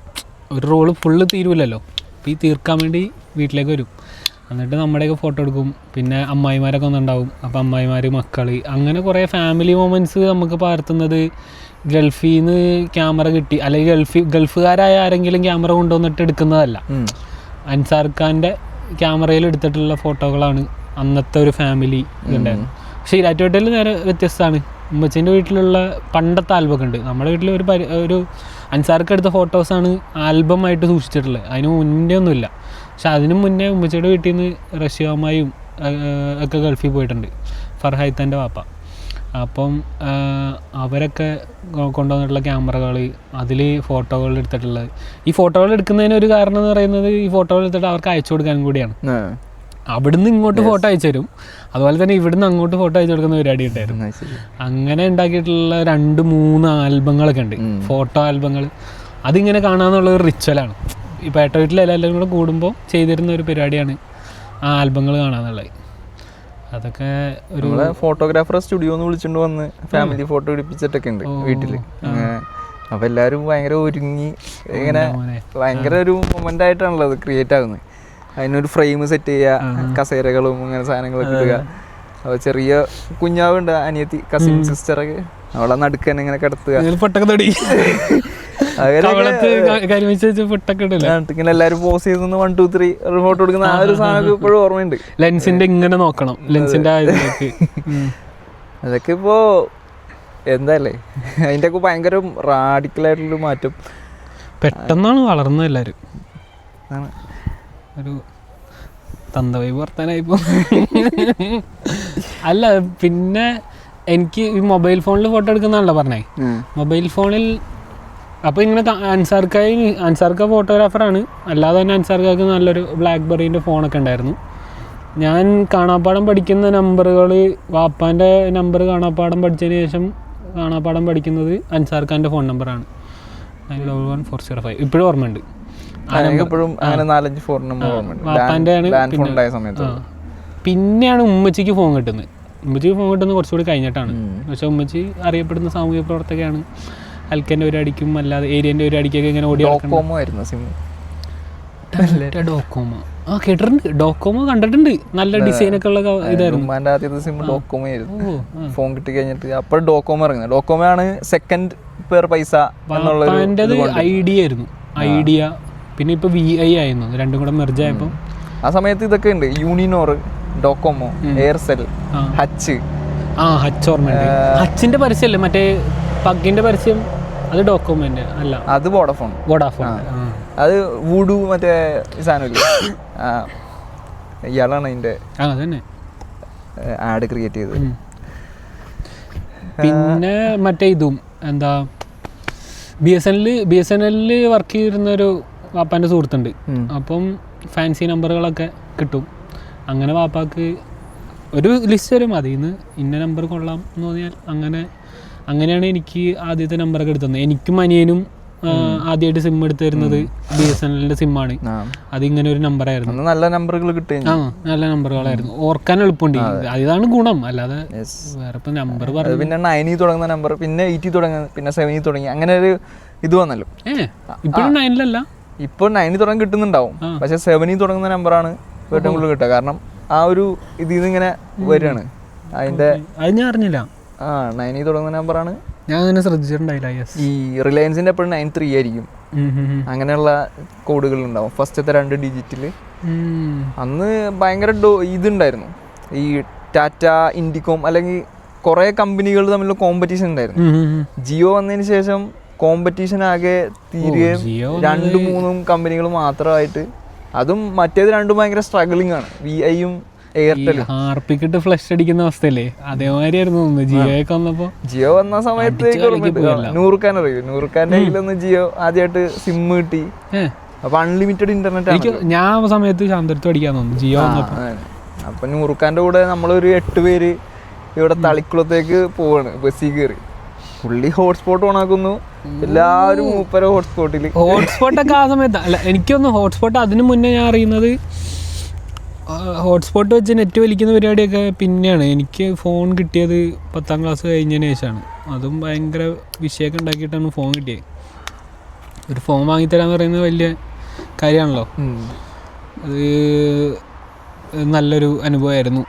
ഒരു റോള് ഫുള്ള് തീരുമില്ലല്ലോ. അപ്പോൾ ഈ തീർക്കാൻ വേണ്ടി വീട്ടിലേക്ക് വരും. എന്നിട്ട് നമ്മുടെയൊക്കെ ഫോട്ടോ എടുക്കും. പിന്നെ അമ്മായിമാരൊക്കെ ഒന്നുണ്ടാവും. അപ്പോൾ അമ്മായിമാർ, മക്കൾ, അങ്ങനെ കുറേ ഫാമിലി മൊമെൻറ്റ്സ് നമുക്ക് പകർത്തുന്നത്. ഗൾഫിൽ നിന്ന് ക്യാമറ കിട്ടി, അല്ലെങ്കിൽ ഗൾഫുകാരായ ആരെങ്കിലും ക്യാമറ കൊണ്ടുവന്നിട്ട് എടുക്കുന്നതല്ല. അൻസാർ ഖാൻ്റെ ക്യാമറയിൽ എടുത്തിട്ടുള്ള ഫോട്ടോകളാണ് അന്നത്തെ ഒരു ഫാമിലി ഇതുണ്ടായിരുന്നു. പക്ഷേ ഈരാറ്റുപേട്ടയിൽ നേരെ വ്യത്യസ്തമാണ്. ഉമ്മച്ചീൻ്റെ വീട്ടിലുള്ള പണ്ടത്തെ ആൽബമൊക്കെ ഉണ്ട്. നമ്മുടെ വീട്ടിൽ ഒരു അൻസാർക്ക് എടുത്ത ഫോട്ടോസാണ് ആൽബമായിട്ട് സൂക്ഷിച്ചിട്ടുള്ളത്. അതിന് മുന്നേ ഒന്നുമില്ല. പക്ഷെ അതിനു മുന്നേ ഉമ്മച്ചിയുടെ വീട്ടിൽ നിന്ന് റഷ്യമായും ഒക്കെ ഗൾഫിൽ പോയിട്ടുണ്ട്, ഫർഹൈത്തൻ്റെ വാപ്പ. അപ്പം അവരൊക്കെ കൊണ്ടുവന്നിട്ടുള്ള ക്യാമറകൾ, അതിൽ ഫോട്ടോകൾ എടുത്തിട്ടുള്ളത്. ഈ ഫോട്ടോകൾ എടുക്കുന്നതിന് ഒരു കാരണം എന്ന് പറയുന്നത് ഈ ഫോട്ടോകൾ എടുത്തിട്ട് അവർക്ക് അയച്ചു കൊടുക്കാനും കൂടിയാണ്. അവിടുന്ന് ഇങ്ങോട്ട് ഫോട്ടോ അയച്ചു തരും, അതുപോലെ തന്നെ ഇവിടുന്ന് അങ്ങോട്ട് ഫോട്ടോ അയച്ചു കൊടുക്കുന്ന പരിപാടി ഉണ്ടായിരുന്നു. അങ്ങനെ ഉണ്ടാക്കിയിട്ടുള്ള 2-3 ആൽബങ്ങളൊക്കെ ഉണ്ട്, ഫോട്ടോ ആൽബങ്ങൾ. അതിങ്ങനെ കാണാമെന്നുള്ളൊരു റിച്വലാണ്. ഈ പേട്ട വീട്ടിൽ എല്ലാവരും കൂടെ കൂടുമ്പോൾ ചെയ്തിരുന്ന ഒരു പരിപാടിയാണ് ആ ആൽബങ്ങൾ കാണാന്നുള്ളത്. അതൊക്കെ ഒരു ഫോട്ടോഗ്രാഫറെ സ്റ്റുഡിയോന്ന് വിളിച്ചുകൊണ്ട് വന്ന് ഫാമിലി ഫോട്ടോ എടുപ്പിച്ചിട്ടൊക്കെ ഉണ്ട് വീട്ടിൽ. അപ്പോൾ എല്ലാവരും ഭയങ്കര ഒരുങ്ങി ഇങ്ങനെ ഭയങ്കര ഒരു മൊമെൻ്റ് ആയിട്ടാണല്ലോ അത് ക്രിയേറ്റ് ആകുന്നത്. അതിനൊരു ഫ്രെയിം സെറ്റ് ചെയ്യുക, കസേരകളും അങ്ങനെ സാധനങ്ങളൊക്കെ ഇടുക. അപ്പോൾ ചെറിയ കുഞ്ഞാവുണ്ട്, അനിയത്തി, കസിൻ സിസ്റ്ററൊക്കെ, അവളെ നടുക്കാൻ ഇങ്ങനെ കിടത്തുക. ഇങ്ങനെ എല്ലാവരും പോസ് ചെയ്ത് 1 2 3 ഫോട്ടോ എടുക്കുന്ന ആ ഒരു സാധനം ഇപ്പോഴും ഓർമ്മയുണ്ട്. ലെൻസിന്റെ ഇങ്ങനെ നോക്കണം, ലെൻസിന്റെ അതൊക്കെ ഇപ്പോ എന്താല്ലേ, അതിന്റെ ഒക്കെ ഭയങ്കര റാഡിക്കലായിട്ടുള്ളൊരു മാറ്റം. പെട്ടെന്നാണ് വളർന്നത് എല്ലാവരും. ഒരു തന്തവൈ വർത്താനായിപ്പോ. അല്ല, പിന്നെ എനിക്ക് ഈ മൊബൈൽ ഫോണിൽ ഫോട്ടോ എടുക്കുന്നതാണല്ലോ പറഞ്ഞേ. മൊബൈൽ ഫോണിൽ അപ്പോൾ ഇങ്ങനെ അൻസാർക്ക ഫോട്ടോഗ്രാഫറാണ്. അല്ലാതെ തന്നെ അൻസാർക്കാക്ക് നല്ലൊരു ബ്ലാക്ക്ബെറീൻ്റെ ഫോണൊക്കെ ഉണ്ടായിരുന്നു. ഞാൻ കാണാപ്പാടം പഠിക്കുന്ന നമ്പറുകൾ, വാപ്പാൻ്റെ നമ്പർ കാണാപ്പാടം പഠിച്ചതിന് ശേഷം കാണാപ്പാടം പഠിക്കുന്നത് അൻസാർഖാൻ്റെ ഫോൺ നമ്പറാണ്. 911-405 ഇപ്പോഴും ഓർമ്മയുണ്ട്. ഇപ്പോഴും അങ്ങനെ 4-5 ഫോൺ നമ്പർ ഓർമ്മയുണ്ട്. പിന്നെയാണ് ഉമ്മച്ചിക്ക് ഫോൺ കിട്ടുന്നത്. ഉമ്മച്ചിക്ക് ഫോൺ കിട്ടുന്നത് കുറച്ചുകൂടി കഴിഞ്ഞിട്ടാണ്. പക്ഷെ ഉമ്മച്ചി അറിയപ്പെടുന്ന സാമൂഹ്യ പ്രവർത്തകയാണ്. അൽക്കൻ്റെ ഒരു അടിക്കും അല്ലാതെ ഏരിയൻ്റെ ഒരു അടിക്കൊക്കെ ഇങ്ങനെ ഓടി ഡോക്കോമോ ആയിരുന്നു സിം. ഡോക്കോമോ കേട്ടിട്ടുണ്ട്. ഡോക്കോമോ കണ്ടിട്ടുണ്ട്. നല്ല ഡിസൈനൊക്കെ ഉള്ള ഇതായിരുന്നു. ആദ്യത്തെ സിം ഡോക്കോമോ ആയിരുന്നു. ഫോൺ കിട്ടി കഴിഞ്ഞിട്ട് അപ്പോൾ ഡോക്കോമോ ഇറങ്ങുന്നത്. ഡോക്കോമോ ആണ് സെക്കൻഡ് പെർ പൈസ എന്നുള്ളത്. ഐഡിയ ആയിരുന്നു. ഐഡിയ പിന്നെ ഇപ്പൊ VI ആയിരുന്നു. രണ്ടും കൂടെ മെർജ് ആയപ്പോൾ ആ സമയത്ത് ഇതൊക്കെ ഉണ്ട്. യൂണിനോർ, ഡോക്കോമോ, എയർസെൽ, ഹച്ച്. ഹച്ച് ഓർമ്മയുണ്ട്. ഹച്ചിന്റെ പരസ്യമല്ലേ മറ്റേ പഗ്ഗിന്റെ പരസ്യം? അത് ഡോക്കോമോന്റെ അല്ല, അത് വോഡാഫോൺ. അത് വൂഡു മറ്റേ സാധനമില്ലേ, ഇയാളാണ് അതിന്റെ ആഡ് ക്രിയേറ്റ് ചെയ്തത്. പിന്നെ മറ്റേ ഇതും എന്താ BSNL വർക്ക് ചെയ്തിരുന്നൊരു വാപ്പാൻ്റെ സുഹൃത്തുണ്ട്. അപ്പം ഫാൻസി നമ്പറുകളൊക്കെ കിട്ടും. അങ്ങനെ വാപ്പാക്ക് ഒരു ലിസ്റ്റ് വരും, അതിൽ നിന്ന് ഇന്ന നമ്പർ കൊള്ളാം എന്ന് തോന്നിയാൽ അങ്ങനെയാണ് എനിക്ക് ആദ്യത്തെ നമ്പറൊക്കെ എടുത്തത്. എനിക്കും അനിയനും ആദ്യമായിട്ട് സിം എടുത്ത് തരുന്നത് BSNLന്റെ സിമ്മാണ്. അതിങ്ങനെ ഒരു നമ്പറായിരുന്നു. നല്ല നമ്പറുകൾ കിട്ടി. നല്ല നമ്പറുകളായിരുന്നു, ഓർക്കാൻ എളുപ്പമുണ്ട്. അതാണ് ഗുണം, അല്ലാതെ വേറെ ഇപ്പം നമ്പർ പറഞ്ഞു. പിന്നെ 9 തുടങ്ങുന്ന നമ്പർ, പിന്നെ 8 തുടങ്ങുന്ന, പിന്നെ 7 തുടങ്ങി, അങ്ങനെ ഒരു ഇത് വന്നല്ലോ. ഇപ്പോഴും 9 ഇപ്പോൾ 9 തുടങ്ങി കിട്ടുന്നുണ്ടാവും. പക്ഷെ 7 തുടങ്ങുന്ന നമ്പറാണ് ഏറ്റവും കൂടുതൽ കിട്ടുക. കാരണം ആ ഒരു ഇതിൽ നിന്ന് ഇങ്ങനെ വരികയാണ് അതിന്റെ. അത് ഞാൻ അറിഞ്ഞില്ല. 9 തുടങ്ങുന്ന നമ്പറാണ്. ഞാൻ അങ്ങനെ ശ്രദ്ധിച്ചിട്ടുണ്ടായില്ല. ഈ റിലയൻസിന്റെ എപ്പോഴും 93 ആയിരിക്കും. അങ്ങനെയുള്ള കോഡുകൾ ഉണ്ടാവും ഫസ്റ്റത്തെ 2 ഡിജിറ്റില്. അന്ന് ഭയങ്കര ഇതുണ്ടായിരുന്നു. ഈ ടാറ്റ, ഇൻഡിക്കോം അല്ലെങ്കിൽ കുറെ കമ്പനികൾ തമ്മിലുള്ള കോമ്പറ്റീഷൻ ഉണ്ടായിരുന്നു. ജിയോ വന്നതിന് ശേഷം കോമ്പറ്റീഷൻ ആകെ തീരുകയും 2-3 കമ്പനികൾ മാത്രമായിട്ട്, അതും മറ്റേത് രണ്ടും ഭയങ്കര സ്ട്രഗിളിംഗ് ആണ്. VIയും എയർടെലും. ഹാർപ്പിക്കിട്ട് ഫ്ലഷ് അടിക്കുന്ന അവസ്ഥയല്ലേ, അതേമാതിരി ആയിരുന്നു ജിയോ ഒക്കെ വന്നപ്പോ. ജിയോ വന്ന സമയത്ത് നൂറുഖാൻ അറിയും. നൂറുഖാന്റെ കയ്യിലൊന്ന് ജിയോ ആദ്യമായിട്ട് സിം കിട്ടി. അപ്പൊ അൺലിമിറ്റഡ് ഇന്റർനെറ്റ് ആണ്. ഞാൻ ആ സമയത്ത് ശാന്തരത്ത് പഠിക്കാൻ തോന്നുന്നു ജിയോ വന്നപ്പോ. അപ്പൊ നൂറുഖാന്റെ കൂടെ നമ്മളൊരു 8 പേര് ഇവിടെ തളിക്കുളത്തേക്ക് പോവാണ് ബസ്സിൽ കയറി. പുള്ളി ഹോട്ട്സ്പോട്ട് ഓണാക്കുന്നു, എല്ലാവരും മൂപ്പര ഹോട്ട്സ്പോട്ടിൽ. ഹോട്ട്സ്പോട്ടൊക്കെ ആ സമയത്ത് അല്ല, എനിക്കൊന്ന് ഹോട്ട്സ്പോട്ട് അതിന് മുന്നേ ഞാൻ അറിയുന്നത് ഹോട്ട്സ്പോട്ട് വെച്ച് നെറ്റ് വലിക്കുന്ന പരിപാടിയൊക്കെ പിന്നെയാണ്. എനിക്ക് ഫോൺ കിട്ടിയത് 10ാം ക്ലാസ് കഴിഞ്ഞതിന് ശേഷമാണ്. അതും ഭയങ്കര വിഷയമൊക്കെ ഉണ്ടാക്കിയിട്ടാണ് ഫോൺ കിട്ടിയത്. ഒരു ഫോൺ വാങ്ങിത്തരാന്ന് പറയുന്നത് വലിയ കാര്യമാണല്ലോ. അത് നല്ലൊരു അനുഭവമായിരുന്നു.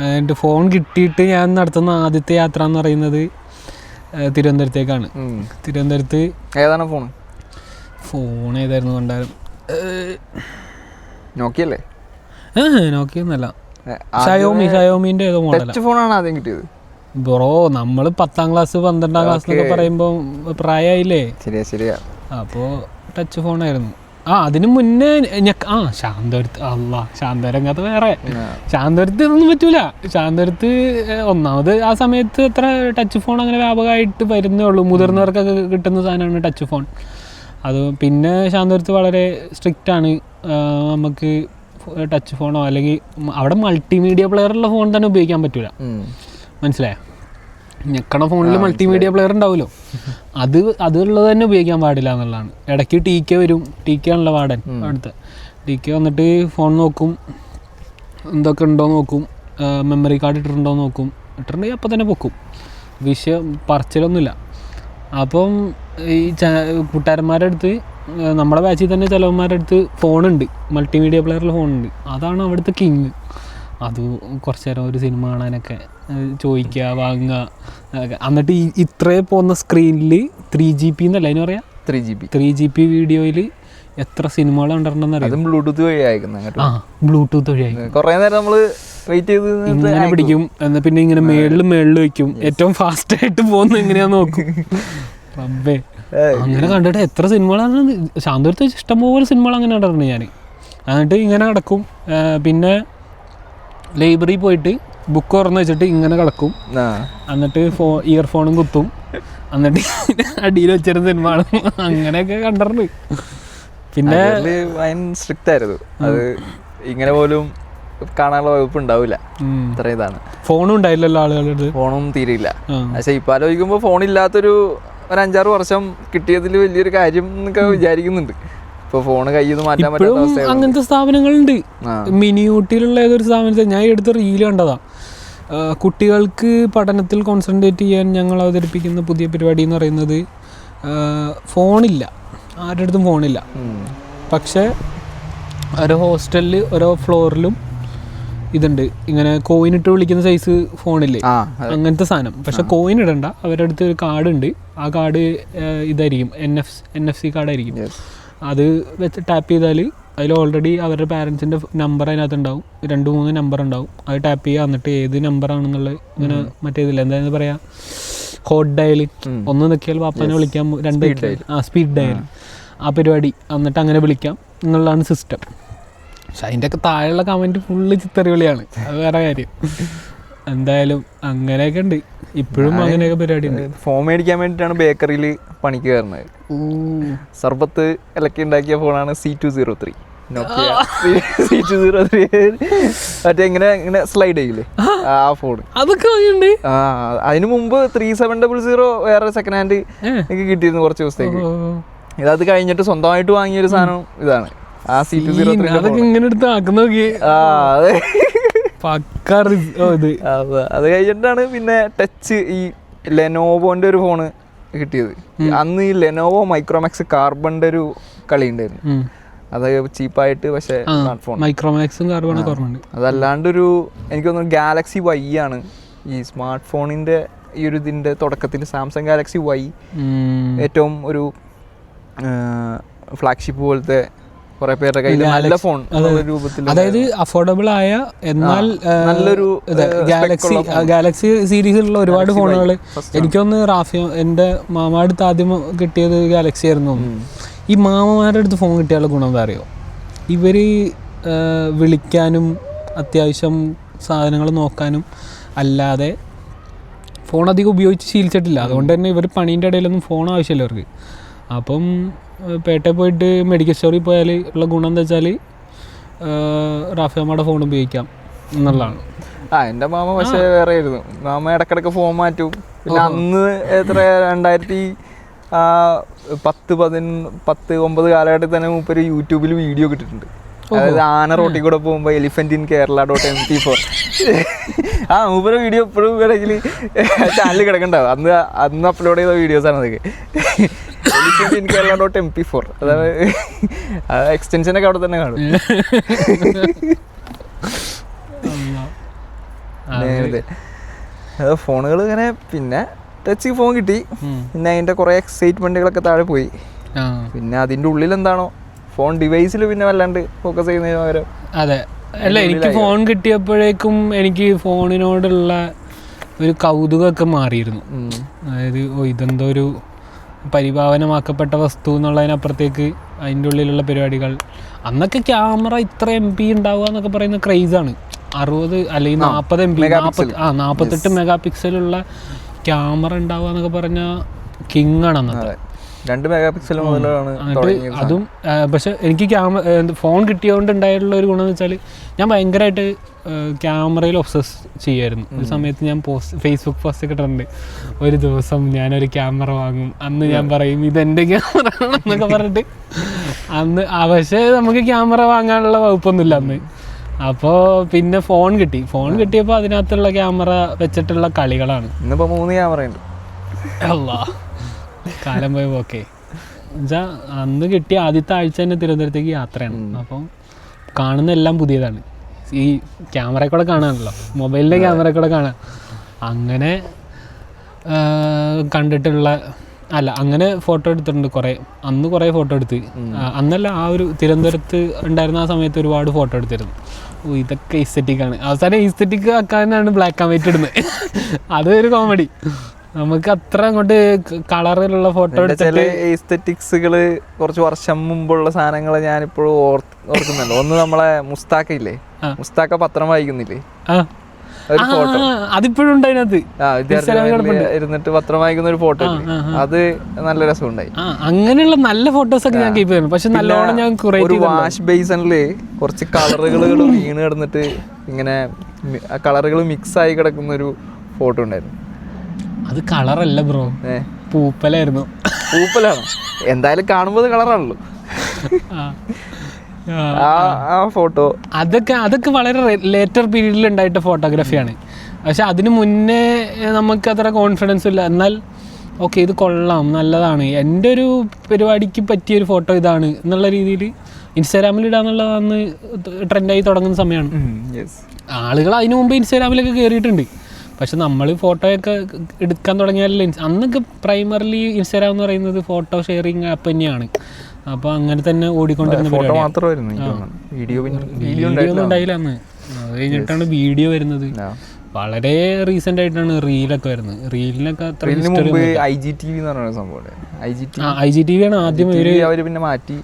എന്നിട്ട് ഫോൺ കിട്ടിയിട്ട് ഞാൻ നടത്തുന്ന ആദ്യത്തെ യാത്ര എന്ന് പറയുന്നത് തിരുവനന്തപുരത്തേക്കാണ്. തിരുവനന്തപുരത്ത് ഏതാണ് ഫോൺ ഏതായിരുന്നു കണ്ടാലും? നോക്കിയല്ലേ? നോക്കിയൊന്നല്ല, ഷയോമിന്റെ ഏതോ മോഡലാണ് ആദ്യം കിട്ടിയത്. ബ്രോ നമ്മൾ 10ാം ക്ലാസ് 12ാം ക്ലാസ് എന്നൊക്കെ പറയുമ്പോ പ്രായമായില്ലേ. ശരിയാ. അപ്പോൾ ടച്ച് ഫോണായിരുന്നു. അതിന് മുന്നേ ശാന്തപുരത്ത് ശാന്തരംഗത്ത് വേറെ. ശാന്തപുരത്ത് ഇതൊന്നും പറ്റൂല. ശാന്തപുരത്ത് ഒന്നാമത് ആ സമയത്ത് എത്ര ടച്ച് ഫോൺ അങ്ങനെ വ്യാപകമായിട്ട് വരുന്നേ ഉള്ളൂ. മുതിർന്നവർക്കൊക്കെ കിട്ടുന്ന സാധനമാണ് ടച്ച് ഫോൺ. അത് പിന്നെ ശാന്തപുരത്ത് വളരെ സ്ട്രിക്റ്റ് ആണ്. നമുക്ക് ടച്ച് ഫോണോ അല്ലെങ്കിൽ അവിടെ മൾട്ടിമീഡിയ പ്ലെയറുള്ള ഫോൺ തന്നെ ഉപയോഗിക്കാൻ പറ്റൂല. മനസ്സിലായോ? ഞെക്കണ ഫോണിൽ മൾട്ടിമീഡിയ പ്ലെയർ ഉണ്ടാവുമല്ലോ, അതുള്ളത് തന്നെ ഉപയോഗിക്കാൻ പാടില്ല എന്നുള്ളതാണ്. ഇടയ്ക്ക് TK വരും. TK ആണല്ലോ വാർഡൻ. അടുത്ത് TK വന്നിട്ട് ഫോൺ നോക്കും, എന്തൊക്കെ ഉണ്ടോ നോക്കും, മെമ്മറി കാർഡ് ഇട്ടിട്ടുണ്ടോ നോക്കും. ഇട്ടിട്ടുണ്ടെങ്കിൽ അപ്പം തന്നെ പൊക്കും. വിഷയം പറച്ചിലൊന്നുമില്ല. അപ്പം ഈ കൂട്ടുകാരന്മാരുടെ അടുത്ത്, നമ്മുടെ ബാച്ചിൽ തന്നെ ചിലവന്മാരുടെ അടുത്ത് ഫോണുണ്ട്, മൾട്ടിമീഡിയ പ്ലെയറിൽ ഫോണുണ്ട്. അതാണ് അവിടുത്തെ കിങ്. അത് കുറച്ച് നേരം ഒരു സിനിമ കാണാനൊക്കെ ചോദിക്കുക, വാങ്ങുക. എന്നിട്ട് ഇത്രേ പോകുന്ന സ്ക്രീനിൽ 3GB എന്നല്ല അതിന് പറയാം, 3GB വീഡിയോയിൽ എത്ര സിനിമകൾ കണ്ടിട്ടുണ്ടെന്ന് അറിയാം. ബ്ലൂടൂത്ത് വഴി അയക്കുന്നത്. ബ്ലൂടൂത്ത് വഴി കുറേ നേരം നമ്മൾ വെയിറ്റ് ചെയ്ത് ഇങ്ങനെ പിടിക്കും. എന്നാൽ പിന്നെ ഇങ്ങനെ മേളിൽ വയ്ക്കും. ഏറ്റവും ഫാസ്റ്റായിട്ട് പോകുന്ന എങ്ങനെയാന്ന് നോക്കും. റബ്ബേ, അങ്ങനെ കണ്ടിട്ട് എത്ര സിനിമകളാണ് ശാന്തപുരത്ത് വെച്ച് ഇഷ്ടംപോലെ സിനിമകൾ അങ്ങനെ കണ്ടിട്ടുണ്ട് ഞാൻ. എന്നിട്ട് ഇങ്ങനെ കിടക്കും. പിന്നെ ലൈബ്രറി പോയിട്ട് ബുക്ക് തുറന്ന് വെച്ചിട്ട് ഇങ്ങനെ കിടക്കും. എന്നിട്ട് ഇയർഫോണും കുത്തും. എന്നിട്ട് അടിയിൽ വെച്ചിരുന്ന സിനിമകളും അങ്ങനെയൊക്കെ കണ്ടിട്ടുണ്ട്. പിന്നെ സ്ട്രിക്റ്റ് ആയിരുന്നു അത്. ഇങ്ങനെ പോലും കാണാനുള്ള വകുപ്പ് ഉണ്ടാവില്ല. ഇത്ര ഇതാണ്. ഫോണും ഉണ്ടായില്ലല്ലോ ആളുകളുടെ. ഫോണും തീരെയില്ല. പക്ഷെ ഇപ്പൊ ആലോചിക്കുമ്പോ ഫോണില്ലാത്തൊരു ഒരു 5-6 വർഷം കിട്ടിയതിൽ വലിയൊരു കാര്യം എന്നൊക്കെ വിചാരിക്കുന്നുണ്ട്. ഇപ്പോൾ ഫോണ് കയ്യിൽ നിന്ന് മാറ്റാൻ പറ്റാത്ത അവസ്ഥ. അങ്ങനത്തെ സ്ഥാപനങ്ങളുണ്ട്. മിനി ഊട്ടിയിലുള്ള ഏതൊരു സ്ഥാപനത്തിൽ ഞാൻ എടുത്ത റീല് കണ്ടതാ. കുട്ടികൾക്ക് പഠനത്തിൽ കോൺസെൻട്രേറ്റ് ചെയ്യാൻ ഞങ്ങൾ അവതരിപ്പിക്കുന്ന പുതിയ പരിപാടി എന്ന് പറയുന്നത് ഫോണില്ല, ആരുടെ അടുത്തും ഫോണില്ല. പക്ഷേ ഓരോ ഹോസ്റ്റലിൽ ഓരോ ഫ്ലോറിലും ഇതുണ്ട്, ഇങ്ങനെ കോയിൻ ഇട്ട് വിളിക്കുന്ന സൈസ് ഫോണില്ലേ, അങ്ങനത്തെ സാധനം. പക്ഷെ കോയിൻ ഇടണ്ട, അവരുടെ അടുത്ത് ഒരു കാർഡ് ഉണ്ട്. ആ കാർഡ് ഇതായിരിക്കും, NFC കാർഡായിരിക്കും. അത് വെച്ച് ടാപ്പ് ചെയ്താൽ അതിൽ ഓൾറെഡി അവരുടെ പാരൻസിൻ്റെ നമ്പർ അതിനകത്ത് ഉണ്ടാവും, 2-3 നമ്പർ ഉണ്ടാവും. അത് ടാപ്പ് ചെയ്യുക, എന്നിട്ട് ഏത് നമ്പറാണെന്നുള്ളത് ഇങ്ങനെ മറ്റേതില്ല, എന്താണെന്ന് പറയാ, ഹോട്ട് ഡയൽ. ഒന്ന് നിൽക്കിയാൽ പാപ്പാനെ വിളിക്കാം, 2 സ്പീഡ് ഡയൽ, ആ പരിപാടി. എന്നിട്ട് അങ്ങനെ വിളിക്കാം എന്നുള്ളതാണ് സിസ്റ്റം. പക്ഷെ അതിൻ്റെയൊക്കെ താഴെയുള്ള കമൻറ്റ് ഫുള്ള് ചിത്തറിവിളിയാണ്, അത് വേറെ കാര്യം. എന്തായാലും അങ്ങനെയൊക്കെ ഉണ്ട് ഇപ്പോഴും, അങ്ങനെയൊക്കെ പരിപാടി ഉണ്ട്. ഫോൺ മേടിക്കാൻ വേണ്ടിയിട്ടാണ് ബേക്കറിയിൽ പണിക്ക് കയറുന്നത്. സർബത്ത് ഇലക്കി ഉണ്ടാക്കിയ ഫോണാണ് C203. C203 മറ്റേ ഇങ്ങനെ സ്ലൈഡ് ചെയ്യില്ലേ, ആ ഫോൺ. അതൊക്കെ അതിന് മുമ്പ് 3700 വേറെ സെക്കൻഡ് ഹാൻഡ് എനിക്ക് കിട്ടിയിരുന്നു കുറച്ച് ദിവസത്തേക്ക്. ഇതത് കഴിഞ്ഞിട്ട് സ്വന്തമായിട്ട് വാങ്ങിയൊരു സാധനം ഇതാണ് ആ C203. അതൊക്കെ ഇങ്ങനെ എടുത്ത് ആക്കുന്ന അത് കഴിഞ്ഞിട്ടാണ് പിന്നെ ടച്ച് ഈ ലെനോവോന്റെ ഒരു ഫോണ് കിട്ടിയത്. അന്ന് ഈ ലെനോവോ മൈക്രോമാക്സ് കാർബണിന്റെ ഒരു കളി ഉണ്ടായിരുന്നു, അത് ചീപ്പായിട്ട്. പക്ഷെ സ്മാർട്ട് ഫോൺ മൈക്രോമാക്സും കാർബണും കുറവുണ്ട്. അതല്ലാണ്ടൊരു എനിക്ക് തോന്നുന്നു ഗാലക്സി Y ആണ് ഈ സ്മാർട്ട് ഫോണിന്റെ ഈ ഒരു ഇതിന്റെ തുടക്കത്തിൽ. സാംസങ് ഗാലക്സി Y ഏറ്റവും ഒരു ഫ്ലാഗ്ഷിപ്പ് പോലത്തെ കുറെ പേരുടെ കയ്യിൽ നല്ല ഫോൺ രൂപത്തിൽ, അതായത് അഫോർഡബിൾ ആയ എന്നാൽ നല്ലൊരു ഗാലക്സി സീരീസിലുള്ള ഒരുപാട് ഫോണുകൾ. എനിക്കൊന്ന് റാഫിയോ എൻ്റെ മാമാടെ അടുത്ത് ആദ്യം കിട്ടിയത് ഗാലക്സി ആയിരുന്നു. ഈ മാമമാരുടെ അടുത്ത് ഫോൺ കിട്ടിയാലുള്ള ഗുണം എന്താ അറിയോ, ഇവർ വിളിക്കാനും അത്യാവശ്യം സാധനങ്ങൾ നോക്കാനും അല്ലാതെ ഫോൺ അധികം ഉപയോഗിച്ച് ശീലിച്ചിട്ടില്ല. അതുകൊണ്ട് തന്നെ ഇവർ പണീൻ്റെ ഇടയിലൊന്നും ഫോൺ ആവശ്യമില്ല അവർക്ക്. അപ്പം പേട്ടയിൽ പോയിട്ട് മെഡിക്കൽ സ്റ്റോറിൽ പോയാൽ ഉള്ള ഗുണം എന്താ വെച്ചാൽ റാഫിയമ്മയുടെ ഫോൺ ഉപയോഗിക്കാം എന്നുള്ളതാണ്. എൻ്റെ മാമ പക്ഷേ വേറെ ആയിരുന്നു. മാമ ഇടക്കിടക്ക് ഫോൺ മാറ്റും. പിന്നെ അന്ന് എത്ര 2010-19 കാലഘട്ടത്തിൽ തന്നെ മൂപ്പര് യൂട്യൂബിൽ വീഡിയോ കിട്ടിയിട്ടുണ്ട്. അതായത് ആന റോട്ടിൽ കൂടെ പോകുമ്പോൾ എലിഫന്റ് ഇൻ Kerala.mp4 മൂപ്പര് വീഡിയോ എപ്പോഴും ഇടയ്ക്കിൽ ചാനലിൽ കിടക്കണ്ടാവും. അന്ന് അപ്ലോഡ് ചെയ്ത വീഡിയോസാണ് അതൊക്കെ. എലിഫന്റ് ഇൻ Kerala.mp4 അതാണ് എക്സ്റ്റൻഷനൊക്കെ അവിടെ തന്നെ കാണും. ഫോണുകൾ ഇങ്ങനെ പിന്നെ ടച്ച് ഫോൺ കിട്ടി. പിന്നെ അതിൻ്റെ കുറേ എക്സൈറ്റ്മെൻറ്റുകളൊക്കെ താഴെ പോയി. പിന്നെ അതിൻ്റെ ഉള്ളിൽ എന്താണോ ഫോൺ ഡിവൈസിൽ പിന്നെ വല്ലാണ്ട് ഫോക്കസ് ചെയ്യുന്നതിന് പകരം. അതെ, അല്ല എനിക്ക് ഫോൺ കിട്ടിയപ്പോഴേക്കും എനിക്ക് ഫോണിനോടുള്ള ഒരു കൗതുകമൊക്കെ മാറിയിരുന്നു. അതായത് ഇതെന്തോ ഒരു പരിഭാവനമാക്കപ്പെട്ട വസ്തു എന്നുള്ളതിനപ്പുറത്തേക്ക് അതിൻ്റെ ഉള്ളിലുള്ള പരിപാടികൾ. അന്നൊക്കെ ക്യാമറ ഇത്ര MP ഉണ്ടാവുക എന്നൊക്കെ പറയുന്ന ക്രൈസാണ്. 60 അല്ലെങ്കിൽ 40 MP 48 മെഗാ പിക്സലുള്ള ക്യാമറ ഉണ്ടാവുക എന്നൊക്കെ പറഞ്ഞാൽ കിങ് ആണ് അന്നത്തെ. 2 മെഗാ പിക്സൽ മുതലാണ് അതും. പക്ഷെ എനിക്ക് ഫോൺ കിട്ടിയതുകൊണ്ട് ഉണ്ടായിട്ടുള്ള ഒരു ഗുണം എന്ന് വെച്ചാൽ ഞാൻ ഭയങ്കരമായിട്ട് ക്യാമറയിൽ ഒബ്സസ് ചെയ്യായിരുന്നു. ഒരു സമയത്ത് ഞാൻ ഫേസ്ബുക്ക് പോസ്റ്റ് ഒക്കെ ഇട്ടിട്ടുണ്ട്, ഒരു ദിവസം ഞാനൊരു ക്യാമറ വാങ്ങും, അന്ന് ഞാൻ പറയും ഇതെൻ്റെ ക്യാമറ ആണെന്നൊക്കെ പറഞ്ഞിട്ട്. അന്ന് പക്ഷേ നമുക്ക് ക്യാമറ വാങ്ങാനുള്ള വകുപ്പൊന്നുമില്ല അന്ന്. അപ്പോൾ പിന്നെ ഫോൺ കിട്ടിയപ്പോൾ അതിനകത്തുള്ള ക്യാമറ വെച്ചിട്ടുള്ള കളികളാണ്. ഇന്നിപ്പോൾ 3 ക്യാമറയുണ്ട്. അല്ലാ, കാലം പോയി പോക്കേ. എന്നുവെച്ചാൽ അന്ന് കിട്ടിയ ആദ്യത്തെ ആഴ്ച തന്നെ തിരുവനന്തപുരത്തേക്ക് യാത്രയാണ്. അപ്പം കാണുന്ന എല്ലാം പുതിയതാണ്. ഈ ക്യാമറയിൽ കൂടെ കാണാനല്ലോ, മൊബൈലിൻ്റെ ക്യാമറയിൽ കൂടെ കാണാൻ. അങ്ങനെ കണ്ടിട്ടുള്ള അങ്ങനെ ഫോട്ടോ എടുത്തിട്ടുണ്ട് അന്ന് കുറേ ഫോട്ടോ എടുത്ത്. അന്നല്ല, ആ ഒരു തിരുവനന്തപുരത്ത് ഉണ്ടായിരുന്ന ആ സമയത്ത് ഒരുപാട് ഫോട്ടോ എടുത്തിരുന്നു. ഇതൊക്കെ ഈസ്തെറ്റിക്കാണ്. അവസാനം ഈസ്തെറ്റിക് ആക്കാനാണ് ബ്ലാക്ക് ആൻഡ് വൈറ്റ് ഇടുന്നത്. അതൊരു കോമഡി. നമുക്ക് അത്ര അങ്ങോട്ട് കളറിലുള്ള ഫോട്ടോ എടുത്തിട്ട് ഈസ്തെറ്റിക്സുകൾ കുറച്ച് വർഷം മുമ്പുള്ള സാധനങ്ങൾ ഞാനിപ്പോഴും ഓർക്കുന്നുണ്ട്. ഒന്ന് നമ്മളെ മുസ്താക്ക ഇല്ലേ, മുസ്താക്ക പത്രം വായിക്കുന്നില്ലേ, അതിപ്പോഴും ഉണ്ട് അതിനകത്ത്. ഇരുന്നിട്ട് പത്രം വായിക്കുന്ന ഒരു ഫോട്ടോ, അത് നല്ല രസമുണ്ടായി. അങ്ങനെയുള്ള നല്ല ഫോട്ടോസ് ഒക്കെ ഞാൻ കീപ്പ് ചെയ്യുന്നു. പക്ഷെ നല്ലോണം ഞാൻ ഒരു വാഷ് ബേസിനില് കുറച്ച് കളറുകൾ വീണ് കിടന്നിട്ട് ഇങ്ങനെ കളറുകൾ മിക്സ് ആയി കിടക്കുന്ന ഒരു ഫോട്ടോ ഉണ്ടായിരുന്നു. അത് കളറല്ല ബ്രോ, പൂപ്പലായിരുന്നു. പൂപ്പലാണ് എന്തായാലും കാണുമ്പോൾ കളറാണല്ലോ ആ ഫോട്ടോ. അതൊക്കെ വളരെ ലേറ്റർ പീരീഡിൽ ഉണ്ടായിട്ട് ഫോട്ടോഗ്രാഫിയാണ്. പക്ഷെ അതിന് മുന്നേ നമുക്ക് അത്ര കോൺഫിഡൻസ് ഇല്ല. എന്നാൽ ഓക്കെ ഇത് കൊള്ളാം, നല്ലതാണ്, എൻ്റെ ഒരു പരിപാടിക്ക് പറ്റിയൊരു ഫോട്ടോ ഇതാണ് എന്നുള്ള രീതിയിൽ ഇൻസ്റ്റാഗ്രാമിൽ ഇടാന്നുള്ളതാണ് ട്രെൻഡായി തുടങ്ങുന്ന സമയമാണ്. ആളുകൾ അതിനു മുമ്പ് ഇൻസ്റ്റാഗ്രാമിലൊക്കെ കയറിയിട്ടുണ്ട്. പക്ഷെ നമ്മൾ ഫോട്ടോയൊക്കെ എടുക്കാൻ തുടങ്ങിയാലേ അന്നൊക്കെ പ്രൈമറിലി ഇൻസ്റ്റാഗ്രാം എന്ന് പറയുന്നത് ഫോട്ടോ ഷെയറിങ് ആപ്പ് തന്നെയാണ്. അപ്പോൾ അങ്ങനെ തന്നെ ഓടിക്കൊണ്ടിരുന്ന വീഡിയോ ഒന്നും ഉണ്ടായില്ല അന്ന്. അത് കഴിഞ്ഞിട്ടാണ് വീഡിയോ വരുന്നത്. വളരെ റീസെന്റ് ആയിട്ടാണ് റീലൊക്കെ വരുന്നത്. റീലിനൊക്കെ IGTV ആണ് ആദ്യം പിന്നെ മാറ്റി.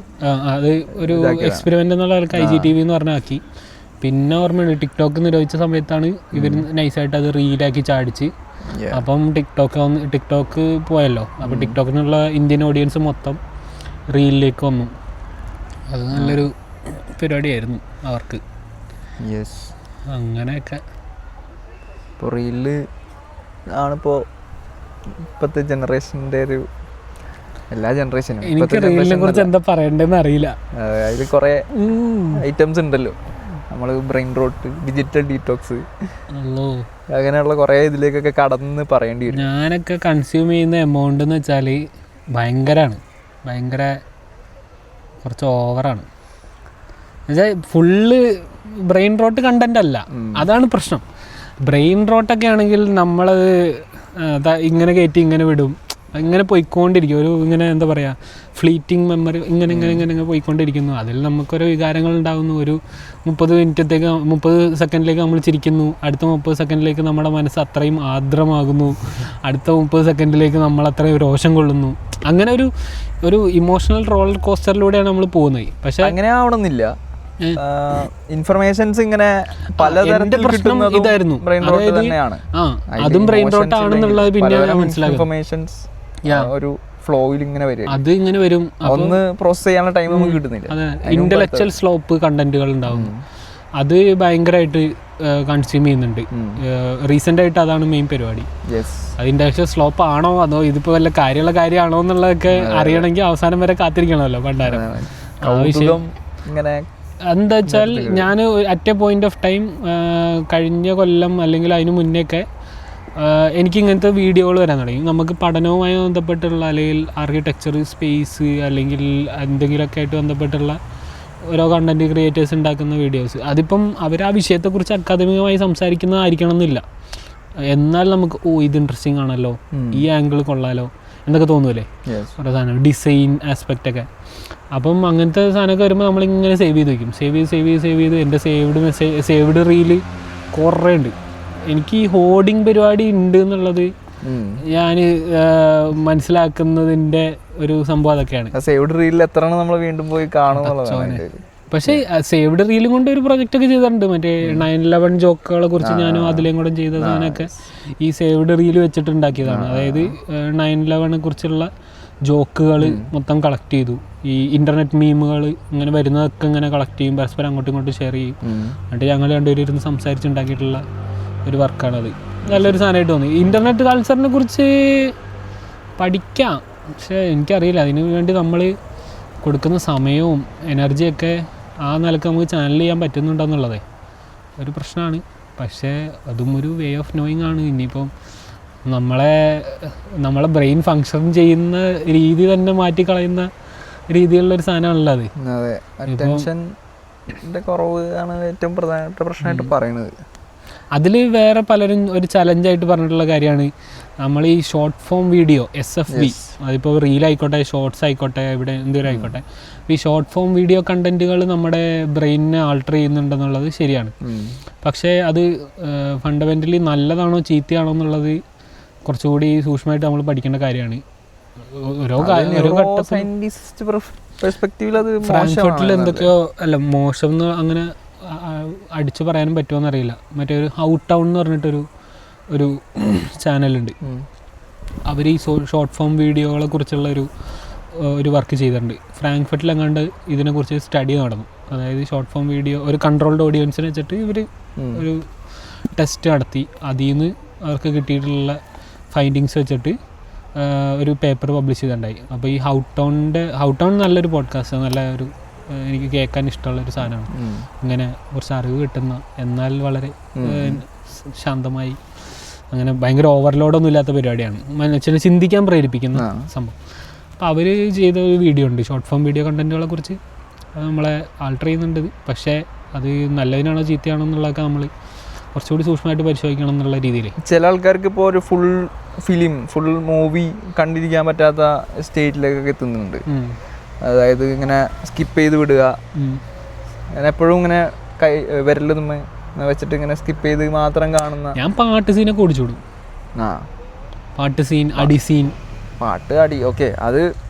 അത് ഒരു എക്സ്പെരിമെന്റ് എന്നുള്ള IGTV എന്ന് പറഞ്ഞാക്കി. പിന്നെ ഓർമ്മയുണ്ട് ടിക്ടോക്ക് നിരോധിച്ച സമയത്താണ് ഇവർ നൈസായിട്ട് അത് റീലാക്കി ചാടിച്ച്. അപ്പം ടിക്ടോക്ക് പോയല്ലോ. അപ്പോൾ ടിക്ടോക്കിനുള്ള ഇന്ത്യൻ ഓഡിയൻസ് മൊത്തം റീലിലേക്ക് വന്നു. അത് നല്ലൊരു പരിപാടിയായിരുന്നു അവർക്ക്. അങ്ങനെയൊക്കെ ഇപ്പോൾ റീല് ആണിപ്പോൾ ഇപ്പോഴത്തെ ജനറേഷൻ്റെ ഒരു എല്ലാ ജനറേഷനും. എനിക്ക് റീലിനെ കുറിച്ച് എന്താ പറയണ്ടെന്ന് അറിയില്ല. അതിൽ കുറേ ഐറ്റംസ് ഉണ്ടല്ലോ. നമ്മൾ ബ്രെയിൻ റോട്ട്, ഡിജിറ്റൽ ഡീറ്റോക്സ്, അങ്ങനെയുള്ള കുറേ ഇതിലേക്കൊക്കെ കടന്ന് പറയേണ്ടി വരും. ഞാനൊക്കെ കൺസ്യൂം ചെയ്യുന്ന എമൗണ്ട് എന്ന് വെച്ചാൽ ഭയങ്കര കുറച്ച് ഓവറാണ്. എന്നുവെച്ചാൽ ഫുള്ള് ബ്രെയിൻ റോട്ട് കണ്ടന്റ് അല്ല, അതാണ് പ്രശ്നം. ബ്രെയിൻ റോട്ടൊക്കെ ആണെങ്കിൽ നമ്മളത് ഇങ്ങനെ കയറ്റി ഇങ്ങനെ വിടും, ഇങ്ങനെ പോയിക്കൊണ്ടിരിക്കും. ഒരു ഇങ്ങനെ എന്താ പറയുക, ഫ്ലീറ്റിംഗ് മെമ്മറി ഇങ്ങനെ പോയിക്കൊണ്ടിരിക്കുന്നു. അതിൽ നമുക്കൊരു വികാരങ്ങൾ ഉണ്ടാകുന്നു. ഒരു 30 സെക്കൻഡിലേക്ക് നമ്മൾ ചിരിക്കുന്നു, അടുത്ത 30 സെക്കൻഡിലേക്ക് നമ്മുടെ മനസ്സ് അത്രയും ആർദ്രമാകുന്നു, അടുത്ത 30 സെക്കൻഡിലേക്ക് നമ്മൾ അത്രയും രോഷം കൊള്ളുന്നു. അങ്ങനെ ഒരു ഇമോഷണൽ റോളർ കോസ്റ്ററിലൂടെയാണ് നമ്മൾ പോകുന്നത്. പക്ഷെ അങ്ങനെ ആവണമെന്നില്ല. ഇൻഫർമേഷൻസ് ഇങ്ങനെ പലതരത്തിൽ ഇതായിരുന്നു. അതും ബ്രെയിൻ റോട്ട് ആണെന്നുള്ളത് പിന്നെ മനസ്സിലാക്കും. ഒരു ഫ്ലോയിൽ ഇങ്ങനെ വരും. അത് ഇങ്ങനെ വരും. ഒന്ന് പ്രോസസ് ചെയ്യാനുള്ള ടൈം നമുക്ക് കിട്ടുന്നില്ല. ഇന്റലക്ച്വൽ സ്ലോപ്പ് കണ്ടന്റുകൾ ഉണ്ടാവുന്നു. അത് ഭയങ്കരമായിട്ട് കൺസ്യൂം ചെയ്യുന്നുണ്ട്. റീസെന്റ് ആയിട്ട് അതാണ് മെയിൻ പരിപാടി. അത് ഇന്റലക്ച്വൽ സ്ലോപ്പ് ആണോ അതോ ഇതിപ്പോ വല്ല കാര്യമാണോ എന്നുള്ളതൊക്കെ അറിയണമെങ്കിൽ അവസാനം വരെ കാത്തിരിക്കണമല്ലോ പണ്ടാരം. എന്താ വെച്ചാൽ ഞാൻ at A point of time കഴിഞ്ഞ കൊല്ലം അല്ലെങ്കിൽ അതിന് മുന്നേയൊക്കെ എനിക്കിങ്ങനത്തെ വീഡിയോകൾ വരാൻ തുടങ്ങി. നമുക്ക് പഠനവുമായി ബന്ധപ്പെട്ടുള്ള അല്ലെങ്കിൽ ആർക്കിടെക്ചർ, സ്പേസ് അല്ലെങ്കിൽ എന്തെങ്കിലുമൊക്കെ ആയിട്ട് ബന്ധപ്പെട്ടുള്ള ഓരോ കണ്ടന്റ് ക്രിയേറ്റേഴ്സ് ഉണ്ടാക്കുന്ന വീഡിയോസ്. അതിപ്പം അവർ ആ വിഷയത്തെക്കുറിച്ച് അക്കാദമികമായി സംസാരിക്കുന്നതായിരിക്കണം എന്നില്ല. എന്നാൽ നമുക്ക് ഇത് ഇൻട്രസ്റ്റിംഗ് ആണല്ലോ, ഈ ആംഗിൾ കൊള്ളാലോ എന്നൊക്കെ തോന്നൂലേ ഓരോ സാധനം, ഡിസൈൻ ആസ്പെക്റ്റ് ഒക്കെ. അപ്പം അങ്ങനത്തെ സാധനമൊക്കെ വരുമ്പോൾ നമ്മളിങ്ങനെ സേവ് ചെയ്ത് വയ്ക്കും. സേവ് ചെയ്ത് എൻ്റെ സേവ്ഡ് റീല് കുറേ ഉണ്ട്. എനിക്ക് ഈ ഹോർഡിങ് പരിപാടി ഉണ്ട് എന്നുള്ളത് ഞാൻ മനസ്സിലാക്കുന്നതിൻ്റെ ഒരു സംഭവം അതൊക്കെയാണ്. സേവ്ഡ് റീലിൽ എത്ര നമ്മൾ വീണ്ടും പോയി കാണും. പക്ഷേ സേവ്ഡ് റീലും കൊണ്ട് ഒരു പ്രൊജക്റ്റ് ഒക്കെ ചെയ്തിട്ടുണ്ട്. മറ്റേ 9/11 ജോക്കുകളെ കുറിച്ച് ഞാനും അതിലേയും കൂടെ ചെയ്ത സാധനമൊക്കെ ഈ സേവ്ഡ് റീൽ വെച്ചിട്ടുണ്ടാക്കിയതാണ്. അതായത് 9/11 കുറിച്ചുള്ള ജോക്കുകൾ മൊത്തം കളക്ട് ചെയ്തു. ഈ ഇൻ്റർനെറ്റ് മീമുകൾ ഇങ്ങനെ വരുന്നതൊക്കെ ഇങ്ങനെ കളക്ട് ചെയ്യും, പരസ്പരം അങ്ങോട്ടും ഇങ്ങോട്ടും ഷെയർ ചെയ്യും. എന്നിട്ട് ഞങ്ങൾ രണ്ടുപേരും ഇരുന്ന് സംസാരിച്ചുണ്ടാക്കിയിട്ടുള്ള ഒരു വർക്കാണത്. നല്ലൊരു സാധനമായിട്ട് തോന്നി. ഇൻ്റർനെറ്റ് കൾച്ചറിനെ കുറിച്ച് പഠിക്കാം, പക്ഷേ എനിക്കറിയില്ല അതിന് വേണ്ടി നമ്മൾ കൊടുക്കുന്ന സമയവും എനർജിയൊക്കെ ആ നിലക്ക് നമുക്ക് ചാനൽ ചെയ്യാൻ പറ്റുന്നുണ്ടെന്നുള്ളതേ ഒരു പ്രശ്നമാണ്. പക്ഷേ അതും ഒരു വേ ഓഫ് നോയിങ് ആണ്. ഇനിയിപ്പം നമ്മളെ ബ്രെയിൻ ഫങ്ഷൻ ചെയ്യുന്ന രീതി തന്നെ മാറ്റിക്കളയുന്ന രീതിയിലുള്ളൊരു സാധനമാണല്ലോ അത്. കുറവ് ആണ് ഏറ്റവും പ്രധാനപ്പെട്ട പ്രശ്നമായിട്ട് പറയുന്നത്. അതിൽ വേറെ പലരും ഒരു ചലഞ്ചായിട്ട് പറഞ്ഞിട്ടുള്ള കാര്യമാണ് നമ്മൾ ഈ ഷോർട്ട് ഫോം വീഡിയോ SFV, അതിപ്പോൾ റീലായിക്കോട്ടെ ഷോർട്സ് ആയിക്കോട്ടെ ഇവിടെ എന്തെങ്കിലും ആയിക്കോട്ടെ, ഈ ഷോർട്ട് ഫോം വീഡിയോ കണ്ടന്റുകൾ നമ്മുടെ ബ്രെയിനിനെ ആൾട്ടർ ചെയ്യുന്നുണ്ടെന്നുള്ളത് ശരിയാണ്. പക്ഷേ അത് ഫണ്ടമെൻ്റലി നല്ലതാണോ ചീത്തയാണോ എന്നുള്ളത് കുറച്ചുകൂടി സൂക്ഷ്മമായിട്ട് നമ്മൾ പഠിക്കേണ്ട കാര്യമാണ്. ഫ്രാങ്ക്ഫർട്ടിൽ എന്തൊക്കെയോ അല്ല മോശം എന്ന് അങ്ങനെ അടിച്ചു പറയാനും പറ്റുമോയെന്ന് അറിയില്ല. മറ്റേ ഒരു ഹൗ ടൗൺ എന്ന് പറഞ്ഞിട്ടൊരു ചാനലുണ്ട്. അവർ ഈ ഷോർട്ട് ഫോം വീഡിയോകളെ കുറിച്ചുള്ള ഒരു വർക്ക് ചെയ്തിട്ടുണ്ട്. ഫ്രാങ്ക്ഫർട്ടിൽ എങ്ങാണ്ട് ഇതിനെക്കുറിച്ച് സ്റ്റഡി നടന്നു. അതായത് ഷോർട്ട് ഫോം വീഡിയോ ഒരു കൺട്രോൾഡ് ഓഡിയൻസിനെ വെച്ചിട്ട് ഇവർ ഒരു ടെസ്റ്റ് നടത്തി. അതിൽ നിന്ന് അവർക്ക് കിട്ടിയിട്ടുള്ള ഫൈൻഡിങ്സ് വെച്ചിട്ട് ഒരു പേപ്പർ പബ്ലിഷ് ചെയ്തിട്ടുണ്ടായി. അപ്പോൾ ഈ ഹൗ ടൗൺ നല്ലൊരു പോഡ്കാസ്റ്റ്, നല്ല ഒരു എനിക്ക് കേൾക്കാൻ ഇഷ്ടമുള്ളൊരു സാധനമാണ്. ഇങ്ങനെ കുറച്ച് അറിവ് കിട്ടുന്ന, എന്നാൽ വളരെ ശാന്തമായി, അങ്ങനെ ഭയങ്കര ഓവർലോഡൊന്നും ഇല്ലാത്ത പരിപാടിയാണ്, മനുഷ്യനെ ചിന്തിക്കാൻ പ്രേരിപ്പിക്കുന്ന സംഭവം. അപ്പോൾ അവർ ചെയ്ത ഒരു വീഡിയോ ഉണ്ട്, ഷോർട്ട് ഫോം വീഡിയോ കണ്ടൻറ്റുകളെ കുറിച്ച്. അത് നമ്മളെ ആൾട്ടർ ചെയ്യുന്നുണ്ട്. പക്ഷേ അത് നല്ലതിനാണോ ചീത്തയാണോ എന്നുള്ളതൊക്കെ നമ്മൾ കുറച്ചുകൂടി സൂക്ഷ്മമായിട്ട് പരിശോധിക്കണം എന്നുള്ള രീതിയിൽ. ചില ആൾക്കാർക്ക് ഇപ്പോൾ ഒരു ഫുൾ മൂവി കണ്ടിരിക്കാൻ പറ്റാത്ത സ്റ്റേറ്റിലേക്കൊക്കെ എത്തുന്നുണ്ട്. അതായത് ഇങ്ങനെ സ്കിപ്പ് ചെയ്ത് വിടുക, അങ്ങനെ എപ്പോഴും ഇങ്ങനെ വിരൽ വെച്ചിട്ട് ഇങ്ങനെ സ്കിപ്പ് ചെയ്ത് മാത്രം കാണുന്ന. ഞാൻ പാട്ട് സീനൊക്കെ ഓടിച്ചോടും. പാട്ട് സീൻ, അടി സീൻ, അടി, ഓക്കെ, അത്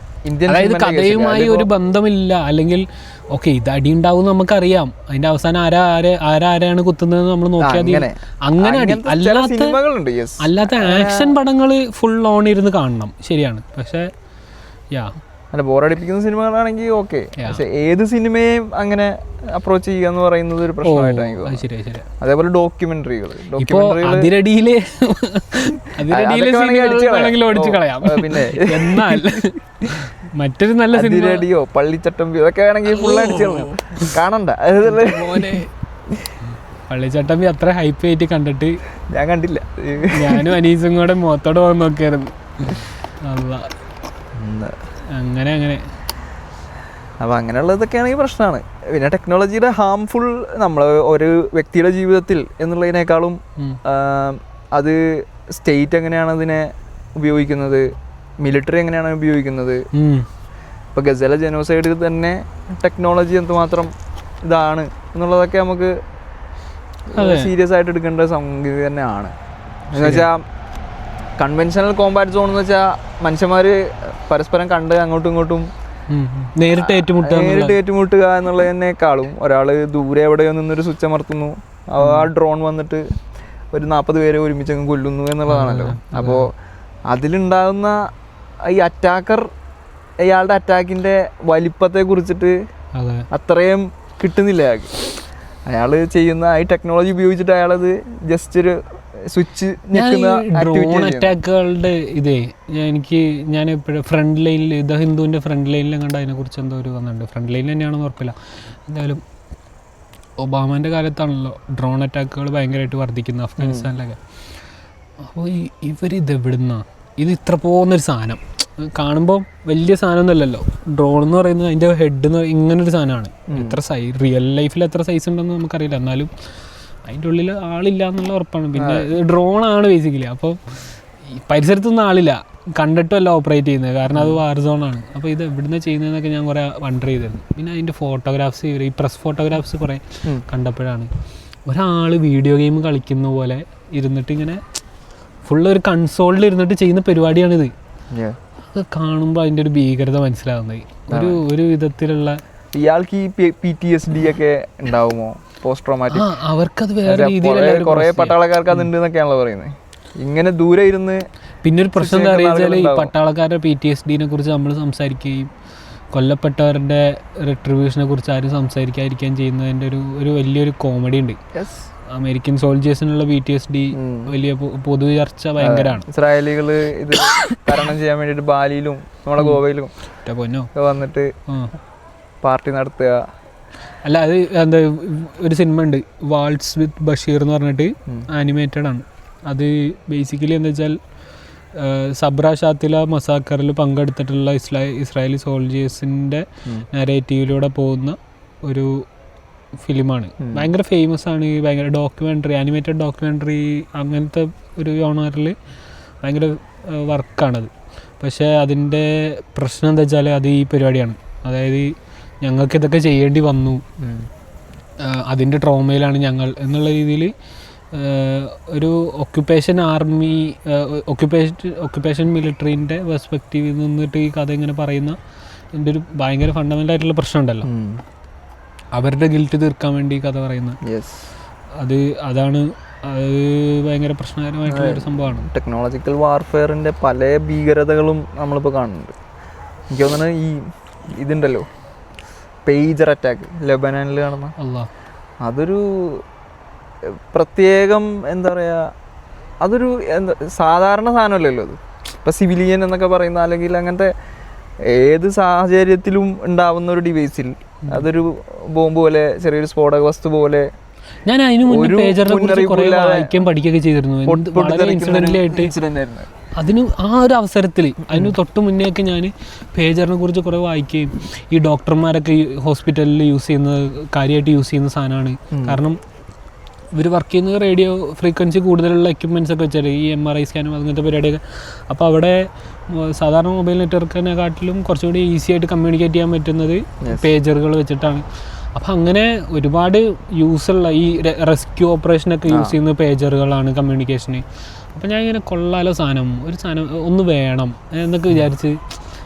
ഇന്ത്യൻ, അതായത് കഥയുമായി ഒരു ബന്ധമില്ല, അല്ലെങ്കിൽ ഓക്കെ ഇത് അടി ഉണ്ടാവും നമുക്കറിയാം, അതിന്റെ അവസാനം ആരാണ് കുത്തുന്നത് നമ്മൾ നോക്കിയാൽ അങ്ങനെ അടി. അല്ലാത്ത ആക്ഷൻ പടങ്ങൾ ഫുൾ ഓൺ ഇരുന്ന് കാണണം, ശരിയാണ്. പക്ഷേ അല്ല, ബോറടിപ്പിക്കുന്ന സിനിമകളാണെങ്കിൽ ഓക്കെ. പക്ഷെ ഏത് സിനിമയും അങ്ങനെ അപ്രോച്ച് ചെയ്യുക എന്ന് പറയുന്നത് ഒരു പ്രശ്നമായിട്ടാണ്. അതേപോലെ ഡോക്യുമെന്ററികൾ ഓടിച്ചു കളയാം. പിന്നെ എന്നാൽ മറ്റൊരു നല്ല സിനിമയോ പള്ളിച്ചട്ടമ്പിയോ അതൊക്കെ ആണെങ്കിൽ ഫുൾ അടിച്ചു കാണണ്ട. പള്ളിച്ചട്ടമ്പി അത്ര ഹൈപ്പ് ആയിട്ട് കണ്ടിട്ട് ഞാൻ കണ്ടില്ല. ഞാനും അനീസും കൂടെ മുഖത്തോടെ പോകാൻ നോക്കിയായിരുന്നു. അങ്ങനെ അപ്പം അങ്ങനെയുള്ളതൊക്കെ ആണെങ്കിൽ പ്രശ്നമാണ്. പിന്നെ ടെക്നോളജിയുടെ ഹാംഫുൾ നമ്മൾ ഒരു വ്യക്തിയുടെ ജീവിതത്തിൽ എന്നുള്ളതിനേക്കാളും അത് സ്റ്റേറ്റ് എങ്ങനെയാണ് അതിനെ ഉപയോഗിക്കുന്നത്, മിലിറ്ററി എങ്ങനെയാണ് ഉപയോഗിക്കുന്നത്. ഇപ്പോൾ ഗസല ജനോസൈഡിൽ തന്നെ ടെക്നോളജി എന്തുമാത്രം ഇതാണ് എന്നുള്ളതൊക്കെ നമുക്ക് സീരിയസ് ആയിട്ട് എടുക്കേണ്ട സംഗതി തന്നെയാണ്. എന്ന് വെച്ചാൽ കൺവെൻഷണൽ കോമ്പാറ്റ് സോൺ എന്ന് വെച്ചാൽ മനുഷ്യന്മാർ പരസ്പരം കണ്ട് അങ്ങോട്ടും ഇങ്ങോട്ടും നേരിട്ട് ഏറ്റുമുട്ടുക എന്നുള്ളതിനേക്കാളും ഒരാൾ ദൂരെ എവിടെയോ നിന്നൊരു സ്വിച്ച് അമർത്തുന്നു, ആ ഡ്രോൺ വന്നിട്ട് ഒരു 40 പേരെ ഒരുമിച്ചങ്ങ് കൊല്ലുന്നു എന്നുള്ളതാണല്ലോ. അപ്പോൾ അതിലുണ്ടാകുന്ന ഈ അറ്റാക്കർ അയാളുടെ അറ്റാക്കിൻ്റെ വലിപ്പത്തെ കുറിച്ചിട്ട് അത്രയും കിട്ടുന്നില്ല അയാൾക്ക്. അയാൾ ചെയ്യുന്ന ഈ ടെക്നോളജി ഉപയോഗിച്ചിട്ട് അയാളത് ജസ്റ്റ് ഒരു സ്വിച്ച് ഡ്രോൺ അറ്റാക്കുകളുടെ ഞാൻ എപ്പോഴും ഫ്രണ്ട് ലൈനിൽ ദ ഹിന്ദുവിൻ്റെ ഫ്രണ്ട് ലൈനിലും കണ്ട് അതിനെക്കുറിച്ച് എന്തോ ഒരു വന്നിട്ടുണ്ട്. ഫ്രണ്ട് ലൈനിൽ തന്നെയാണെന്ന് ഉറപ്പില്ല. എന്തായാലും ഒബാമേൻ്റെ കാലത്താണല്ലോ ഡ്രോൺ അറ്റാക്കുകൾ ഭയങ്കരമായിട്ട് വർദ്ധിക്കുന്നത് അഫ്ഗാനിസ്ഥാനിലൊക്കെ. അപ്പോൾ ഇവരിത് എവിടുന്നാ ഇത് ഇത്ര പോകുന്നൊരു സാധനം കാണുമ്പോൾ വലിയ സാധനമൊന്നുമല്ലല്ലോ ഡ്രോൺ എന്ന് പറയുന്നത്. അതിൻ്റെ ഹെഡ് ഇങ്ങനൊരു സാധനമാണ്. എത്ര റിയൽ ലൈഫിൽ എത്ര സൈസ് ഉണ്ടെന്ന് നമുക്കറിയില്ല, എന്നാലും അതിൻ്റെ ഉള്ളിൽ ആളില്ല എന്നുള്ള ഉറപ്പാണ്. പിന്നെ ഡ്രോണാണ് ബേസിക്കലി. അപ്പോൾ ഈ പരിസരത്തൊന്നും ആളില്ല, കണ്ടിട്ടുമല്ല ഓപ്പറേറ്റ് ചെയ്യുന്നത്, കാരണം അത് വാർ സോണാണ്. അപ്പോൾ ഇത് എവിടുന്ന് ചെയ്യുന്നതെന്നൊക്കെ ഞാൻ കുറേ വണ്ടർ ചെയ്തിരുന്നു. പിന്നെ അതിൻ്റെ ഫോട്ടോഗ്രാഫ്സ്, ഈ പ്രസ് ഫോട്ടോഗ്രാഫ്സ് കുറേ കണ്ടപ്പോഴാണ് ഒരാൾ വീഡിയോ ഗെയിം കളിക്കുന്ന പോലെ ഇരുന്നിട്ട് ഇങ്ങനെ ഫുള്ള് ഒരു കൺസോളിൽ ഇരുന്നിട്ട് ചെയ്യുന്ന പരിപാടിയാണിത്. അത് കാണുമ്പോൾ അതിൻ്റെ ഒരു ഭീകരത മനസ്സിലാവുന്നത് ഒരു വിധത്തിലുള്ള. ഇയാൾക്ക് ഈ PTSD ഒക്കെ ഉണ്ടാവുമോ, പോസ്റ്റ് ട്രോമാറ്റിക്? അവർക്കത് വേറെ രീതിയിലുള്ള കുറേ പട്ടാളക്കാർക്ക് അതുണ്ട് എന്നൊക്കെയാണല്ലോ പറയുന്നത്. ഇങ്ങനെ ദൂരെ ഇരുന്ന്. പിന്നെ ഒരു പ്രശ്നം എന്താ അറിയാച്ചാൽ ഈ പട്ടാളക്കാരുടെ PTSD കുറിച്ച് നമ്മൾ സംസാരിക്കുകയും കൊല്ലപ്പെട്ടവരുടെ റിട്രിബ്യൂഷനെ കുറിച്ച് ആരും സംസാരിക്കാതിരിക്കുകയും ചെയ്യുന്നതിൻ്റെ ഒരു വലിയൊരു കോമഡി ഉണ്ട്. അമേരിക്കൻ സോൾജേഴ്സിനുള്ള PTSD വലിയ പൊതു ചർച്ച ഭയങ്കരമാണ്. ഇസ്രായേലികൾ ഇത് തരണം ചെയ്യാൻ വേണ്ടിയിട്ട് ബാലിയിലും നമ്മളെ ഗോവയിലും വന്നിട്ട് പാർട്ടി നടത്തുക. അല്ല, അത് എന്താ ഒരു സിനിമ ഉണ്ട് വാൾട്സ് വിത്ത് ബഷീർ എന്ന് പറഞ്ഞിട്ട്, ആനിമേറ്റഡ് ആണ്. അത് ബേസിക്കലി എന്താ വെച്ചാൽ സബ്ര ഷാത്തില മസാക്കറിൽ പങ്കെടുത്തിട്ടുള്ള ഇസ്രായേലി സോൾജേഴ്സിൻ്റെ നരേറ്റീവിലൂടെ പോകുന്ന ഒരു ഫിലിമാണ്. ഭയങ്കര ഫേമസ് ആണ്. ഭയങ്കര ഡോക്യുമെൻ്ററി, ആനിമേറ്റഡ് ഡോക്യുമെൻ്ററി അങ്ങനത്തെ ഒരു ജോണറിൽ ഭയങ്കര വർക്കാണത്. പക്ഷേ അതിൻ്റെ പ്രശ്നം എന്താ വെച്ചാൽ അത് ഈ പരിപാടിയാണ്. അതായത് ഞങ്ങൾക്ക് ഇതൊക്കെ ചെയ്യേണ്ടി വന്നു, അതിൻ്റെ ട്രോമയിലാണ് ഞങ്ങൾ എന്നുള്ള രീതിയിൽ ഒരു ഒക്യുപ്പേഷൻ മിലിറ്ററീൻ്റെ പെർസ്പെക്റ്റീവിൽ നിന്നിട്ട് ഈ കഥ ഇങ്ങനെ പറയുന്ന എൻ്റെ ഒരു ഭയങ്കര ഫണ്ടമെൻ്റൽ ആയിട്ടുള്ള പ്രശ്നം ഉണ്ടല്ലോ, അവരുടെ ഗിൽറ്റ് തീർക്കാൻ വേണ്ടി കഥ പറയുന്ന അതാണ് ഭയങ്കര പ്രശ്നകരമായിട്ടുള്ള ഒരു സംഭവമാണ്. ടെക്നോളജിക്കൽ വാർഫെയറിൻ്റെ പല ഭീകരതകളും നമ്മളിപ്പോൾ കാണുന്നുണ്ട്. എനിക്ക് തോന്നുന്നത് ഈ ഇതുണ്ടല്ലോ പേജർ അറ്റാക്ക് ലെബനാനിൽ കാണുന്ന, അതൊരു പ്രത്യേകം എന്താ പറയുക, അതൊരു സാധാരണ സാധനമല്ലല്ലോ അത്. ഇപ്പം സിവിലിയൻ എന്നൊക്കെ പറയുന്ന അല്ലെങ്കിൽ അങ്ങനത്തെ ഏത് സാഹചര്യത്തിലും ഉണ്ടാവുന്ന ഒരു ഡിവൈസിൽ അതൊരു ബോംബ് പോലെ ചെറിയൊരു സ്ഫോടക വസ്തു പോലെ ഞാൻ അതിന് മുന്നേ പേജറിനെ കുറിച്ച് കുറേ വായിക്കാൻ പഠിക്കുകയൊക്കെ ചെയ്തിരുന്നു. വളരെ ഇൻസിഡൻ്റലായിട്ട് അതിന് ആ ഒരു അവസരത്തിൽ അതിന് തൊട്ട് മുന്നേ ഒക്കെ ഞാൻ പേജറിനെ കുറിച്ച് കുറേ വായിക്കുകയും ഈ ഡോക്ടർമാരൊക്കെ ഹോസ്പിറ്റലിൽ യൂസ് ചെയ്യുന്നത് കാര്യമായിട്ട് യൂസ് ചെയ്യുന്ന സാധനമാണ്. കാരണം ഇവർ വർക്ക് ചെയ്യുന്നത് റേഡിയോ ഫ്രീക്വൻസി കൂടുതലുള്ള എക്യുപ്മെൻറ്റ്സ് ഒക്കെ വെച്ചാൽ ഈ MRI സ്കാനും അങ്ങനത്തെ പരിപാടിയൊക്കെ. അപ്പോൾ അവിടെ സാധാരണ മൊബൈൽ നെറ്റ്വർക്കിനെക്കാട്ടിലും കുറച്ചുകൂടി ഈസി ആയിട്ട് കമ്മ്യൂണിക്കേറ്റ് ചെയ്യാൻ പറ്റുന്നത് പേജറുകൾ വെച്ചിട്ടാണ്. അപ്പം അങ്ങനെ ഒരുപാട് യൂസുള്ള ഈ റെസ്ക്യൂ ഓപ്പറേഷനൊക്കെ യൂസ് ചെയ്യുന്ന പേജറുകളാണ് കമ്മ്യൂണിക്കേഷന്. അപ്പം ഞാൻ ഇങ്ങനെ കൊള്ളാലോ ഒരു സാധനം ഒന്ന് വേണം എന്നൊക്കെ വിചാരിച്ച്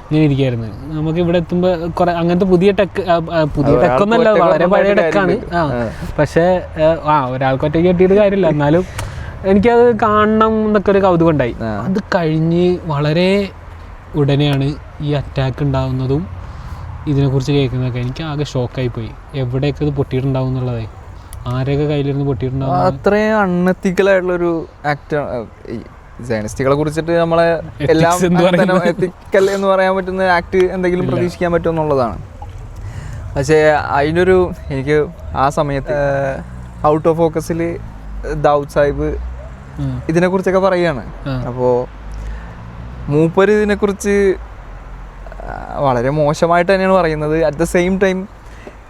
ഇങ്ങനെ ഇരിക്കുകയായിരുന്നു. നമുക്ക് ഇവിടെ എത്തുമ്പോൾ കുറേ അങ്ങനത്തെ പുതിയ ടെക്കൊന്നല്ല, വളരെ പഴയ ടെക്കാണ്. പക്ഷേ ഒരാൾക്ക് ഒറ്റയ്ക്ക് കിട്ടിയിട്ട് കാര്യമില്ല. എന്നാലും എനിക്കത് കാണണം എന്നൊക്കെ ഒരു കൗതുകം ഉണ്ടായി. അത് കഴിഞ്ഞ് വളരെ ഉടനെയാണ് ഈ അറ്റാക്ക് ഉണ്ടാകുന്നതും ഇതിനെക്കുറിച്ച് കേൾക്കുന്നതൊക്കെ. എനിക്ക് ആകെ ഷോക്കായിപ്പോയി. എവിടെയൊക്കെ ഇത് പൊട്ടിയിട്ടുണ്ടാവും എന്നുള്ളതേ, ആരെയൊക്കെ കയ്യിലിരുന്ന് പൊട്ടിയിട്ടുണ്ടാവും. അത്രയും അൺഎത്തിക്കലായിട്ടുള്ളൊരു ആക്ട്. സയനിസ്റ്റുകളെ കുറിച്ചിട്ട് നമ്മളെ എല്ലാം എത്തിക്കൽ എന്ന് പറയാൻ പറ്റുന്ന ആക്ട് എന്തെങ്കിലും പ്രതീക്ഷിക്കാൻ പറ്റും എന്നുള്ളതാണ്. പക്ഷേ അതിനൊരു എനിക്ക് ആ സമയത്ത് ഔട്ട് ഓഫ് ഫോക്കസിൽ ദാവൂദ് സാഹിബ് ഇതിനെക്കുറിച്ചൊക്കെ പറയുകയാണ്. അപ്പോൾ മൂപ്പര് ഇതിനെക്കുറിച്ച് വളരെ മോശമായിട്ട് തന്നെയാണ് പറയുന്നത്. അറ്റ് ദ സെയിം ടൈം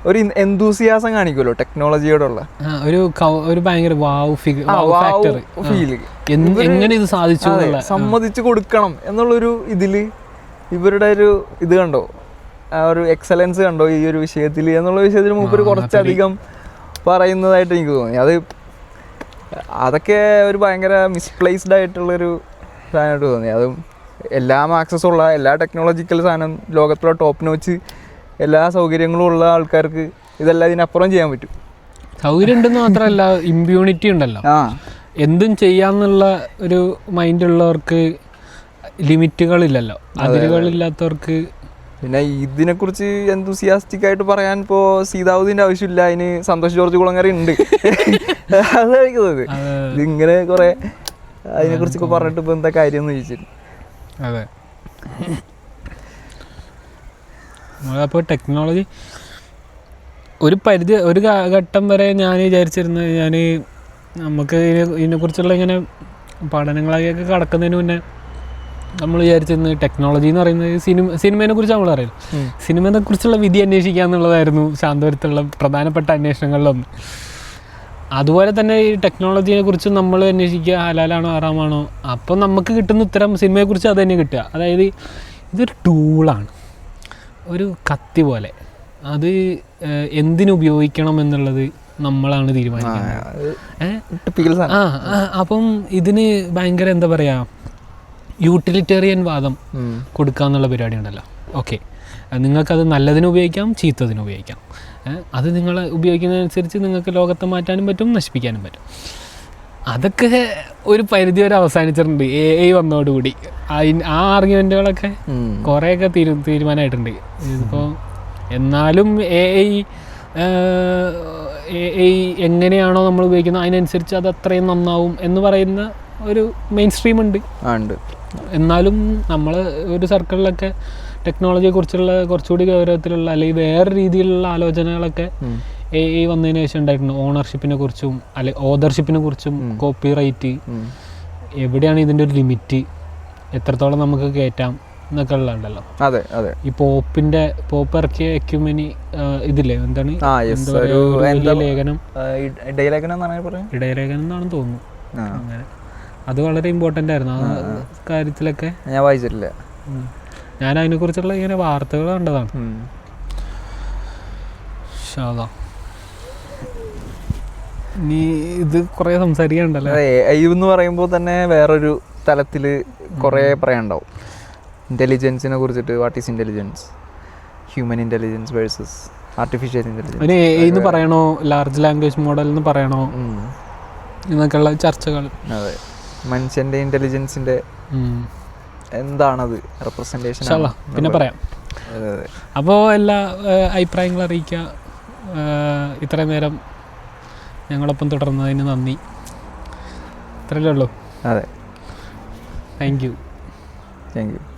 ഒരു എന്തൂസിയാസം കാണിക്കുമല്ലോ ടെക്നോളജിയോടുള്ള ഒരു ഭയങ്കര ഫീല്, എങ്ങനെ ഇത് സാധിച്ചു സമ്മതിച്ചു കൊടുക്കണം എന്നുള്ളൊരു ഇതില് ഇവരുടെ ഒരു ഇത് കണ്ടോ, ആ ഒരു എക്സലൻസ് കണ്ടോ ഈ ഒരു വിഷയത്തിൽ എന്നുള്ള വിഷയത്തിൽ മൂപ്പര് കുറച്ചധികം പറയുന്നതായിട്ട് എനിക്ക് തോന്നി. അതൊക്കെ ഒരു ഭയങ്കര മിസ്പ്ലേസ്ഡ് ആയിട്ടുള്ളൊരു സാധനമായിട്ട് തോന്നി. അതും എല്ലാം ആക്സസ് ഉള്ള എല്ലാ ടെക്നോളജിക്കൽ സാധനം ലോകത്തുള്ള ടോപ്പിന് വെച്ച് എല്ലാ സൗകര്യങ്ങളും ഉള്ള ആൾക്കാർക്ക് ഇതെല്ലാം ഇതിനപ്പുറം ചെയ്യാൻ പറ്റും. സൗകര്യം ഉണ്ടെന്ന് മാത്രമല്ല, ഇമ്മ്യൂണിറ്റി ഉണ്ടല്ലോ. എന്തും ചെയ്യാന്നുള്ള ഒരു മൈൻഡ് ഉള്ളവർക്ക് ലിമിറ്റുകളില്ലല്ലോ, അതിരുകളില്ലാത്തവർക്ക്. പിന്നെ ഇതിനെക്കുറിച്ച് എന്തൂസിയാസ്റ്റിക് ആയിട്ട് പറയാൻ ഇപ്പോൾ സീതാവുദ്ദീൻ്റെ ആവശ്യമില്ല, അതിന് സന്തോഷ് ജോർജ് കുളങ്ങര ഉണ്ട്. അതായിരിക്കുന്നത് ഇതിങ്ങനെ കുറെ അതിനെക്കുറിച്ചൊക്കെ പറഞ്ഞിട്ട് ഇപ്പോൾ എന്താ കാര്യം എന്ന് ചോദിച്ചിട്ട്. അതെ, അപ്പോൾ ടെക്നോളജി ഒരു ഘട്ടം വരെ ഞാൻ വിചാരിച്ചിരുന്നത്, നമുക്ക് ഇതിനെക്കുറിച്ചുള്ള ഇങ്ങനെ പഠനങ്ങളൊക്കെ കടക്കുന്നതിന് മുന്നേ നമ്മൾ വിചാരിച്ചിരുന്നത് ടെക്നോളജി എന്ന് പറയുന്നത് സിനിമയെ കുറിച്ച് നമ്മൾ അറിയില്ല, സിനിമയെ കുറിച്ചുള്ള വിധി അന്വേഷിക്കുക എന്നുള്ളതായിരുന്നു ശാന്തപുരത്തുള്ള പ്രധാനപ്പെട്ട അന്വേഷണങ്ങളിലൊന്ന്. അതുപോലെ തന്നെ ഈ ടെക്നോളജിയെ കുറിച്ച് നമ്മൾ അന്വേഷിക്കുക ഹലാലാണോ ഹറാമാണോ. അപ്പോൾ നമുക്ക് കിട്ടുന്ന ഉത്തരം സിനിമയെക്കുറിച്ച് അത് തന്നെ കിട്ടുക. അതായത് ഇതൊരു ടൂളാണ്, ഒരു കത്തി പോലെ. അത് എന്തിനുപയോഗിക്കണം എന്നുള്ളത് നമ്മളാണ് തീരുമാനിക്കുന്നത്. അപ്പം ഇതിന് ഭയങ്കര എന്താ പറയുക, യൂട്ടിലിറ്റേറിയൻ വാദം കൊടുക്കുക എന്നുള്ള പരിപാടി ഉണ്ടല്ലോ. ഓക്കെ, നിങ്ങൾക്കത് നല്ലതിന് ഉപയോഗിക്കാം, ചീത്തതിന് ഉപയോഗിക്കാം. അത് നിങ്ങൾ ഉപയോഗിക്കുന്നതനുസരിച്ച് നിങ്ങൾക്ക് ലോകത്തെ മാറ്റാനും പറ്റും, നശിപ്പിക്കാനും പറ്റും. അതൊക്കെ ഒരു പരിധി വരെ അവസാനിച്ചിട്ടുണ്ട് AI വന്നതോടുകൂടി. ആ ആർഗ്യുമെൻറ്റുകളൊക്കെ കുറേയൊക്കെ തീരുമാനമായിട്ടുണ്ട്. ഇതിപ്പോൾ എന്നാലും AI എങ്ങനെയാണോ നമ്മൾ ഉപയോഗിക്കുന്നത് അതിനനുസരിച്ച് അത് അത്രയും നന്നാവും എന്ന് പറയുന്ന ഒരു മെയിൻ സ്ട്രീം ഉണ്ട്. എന്നാലും നമ്മൾ ഒരു സർക്കിളിലൊക്കെ ടെക്നോളജിയെക്കുറിച്ചുള്ള കുറച്ചുകൂടി ഗൗരവത്തിലുള്ള അല്ലെങ്കിൽ വേറെ രീതിയിലുള്ള ആലോചനകളൊക്കെ AI വന്നതിന് ശേഷം ഉണ്ടായിട്ടുണ്ട്. ഓണർഷിപ്പിനെ കുറിച്ചും അല്ലെങ്കിൽ ഓതർഷിപ്പിനെ കുറിച്ചും, കോപ്പി റൈറ്റ്, എവിടെയാണ് ഇതിൻ്റെ ഒരു ലിമിറ്റ്, എത്രത്തോളം നമുക്ക് കയറ്റാം എന്നൊക്കെ ഉള്ളതുണ്ടല്ലോ. അതെ അതെ. ഈ പോപ്പ് ഇറക്കിയ എക്യുമെനി ഇതില്ലേ, എന്താണ് ലേഖനം, ഇടയലേഖനം എന്നാണ് തോന്നുന്നു. അങ്ങനെ അത് വളരെ ഇമ്പോർട്ടൻ്റ് ആയിരുന്നു ആ കാര്യത്തിലൊക്കെ. ഞാൻ വായിച്ചിട്ടില്ല, ഞാൻ അതിനെക്കുറിച്ചുള്ള ഇങ്ങനെ വാർത്തകൾ കണ്ടതാണ്. നീ ഇത് കുറേ സംസാരിക്കാനുണ്ടല്ലോ. AI എന്ന് പറയുമ്പോൾ തന്നെ വേറൊരു തലത്തിൽ കുറേ പറയാനുണ്ടാവും. ഇൻ്റലിജൻസിനെ കുറിച്ചിട്ട്, what is intelligence, human intelligence versus artificial intelligence. AI എന്ന് പറയണോ, ലാർജ് ലാംഗ്വേജ് മോഡൽ എന്ന് പറയണോ എന്നൊക്കെയുള്ള ചർച്ചകൾ. അതെ, മനുഷ്യൻ്റെ ഇൻ്റലിജൻസിൻ്റെ എന്താണത് റെപ്രസെൻറ്റേഷൻ പിന്നെ പറയാം. അപ്പോൾ എല്ലാ അഭിപ്രായങ്ങളും അറിയിക്കുക. ഇത്രയും നേരം ഞങ്ങളൊപ്പം തുടർന്നതിന് നന്ദി. ഇത്രയല്ലേ ഉള്ളൂ. അതെ, താങ്ക് യു. Thank you.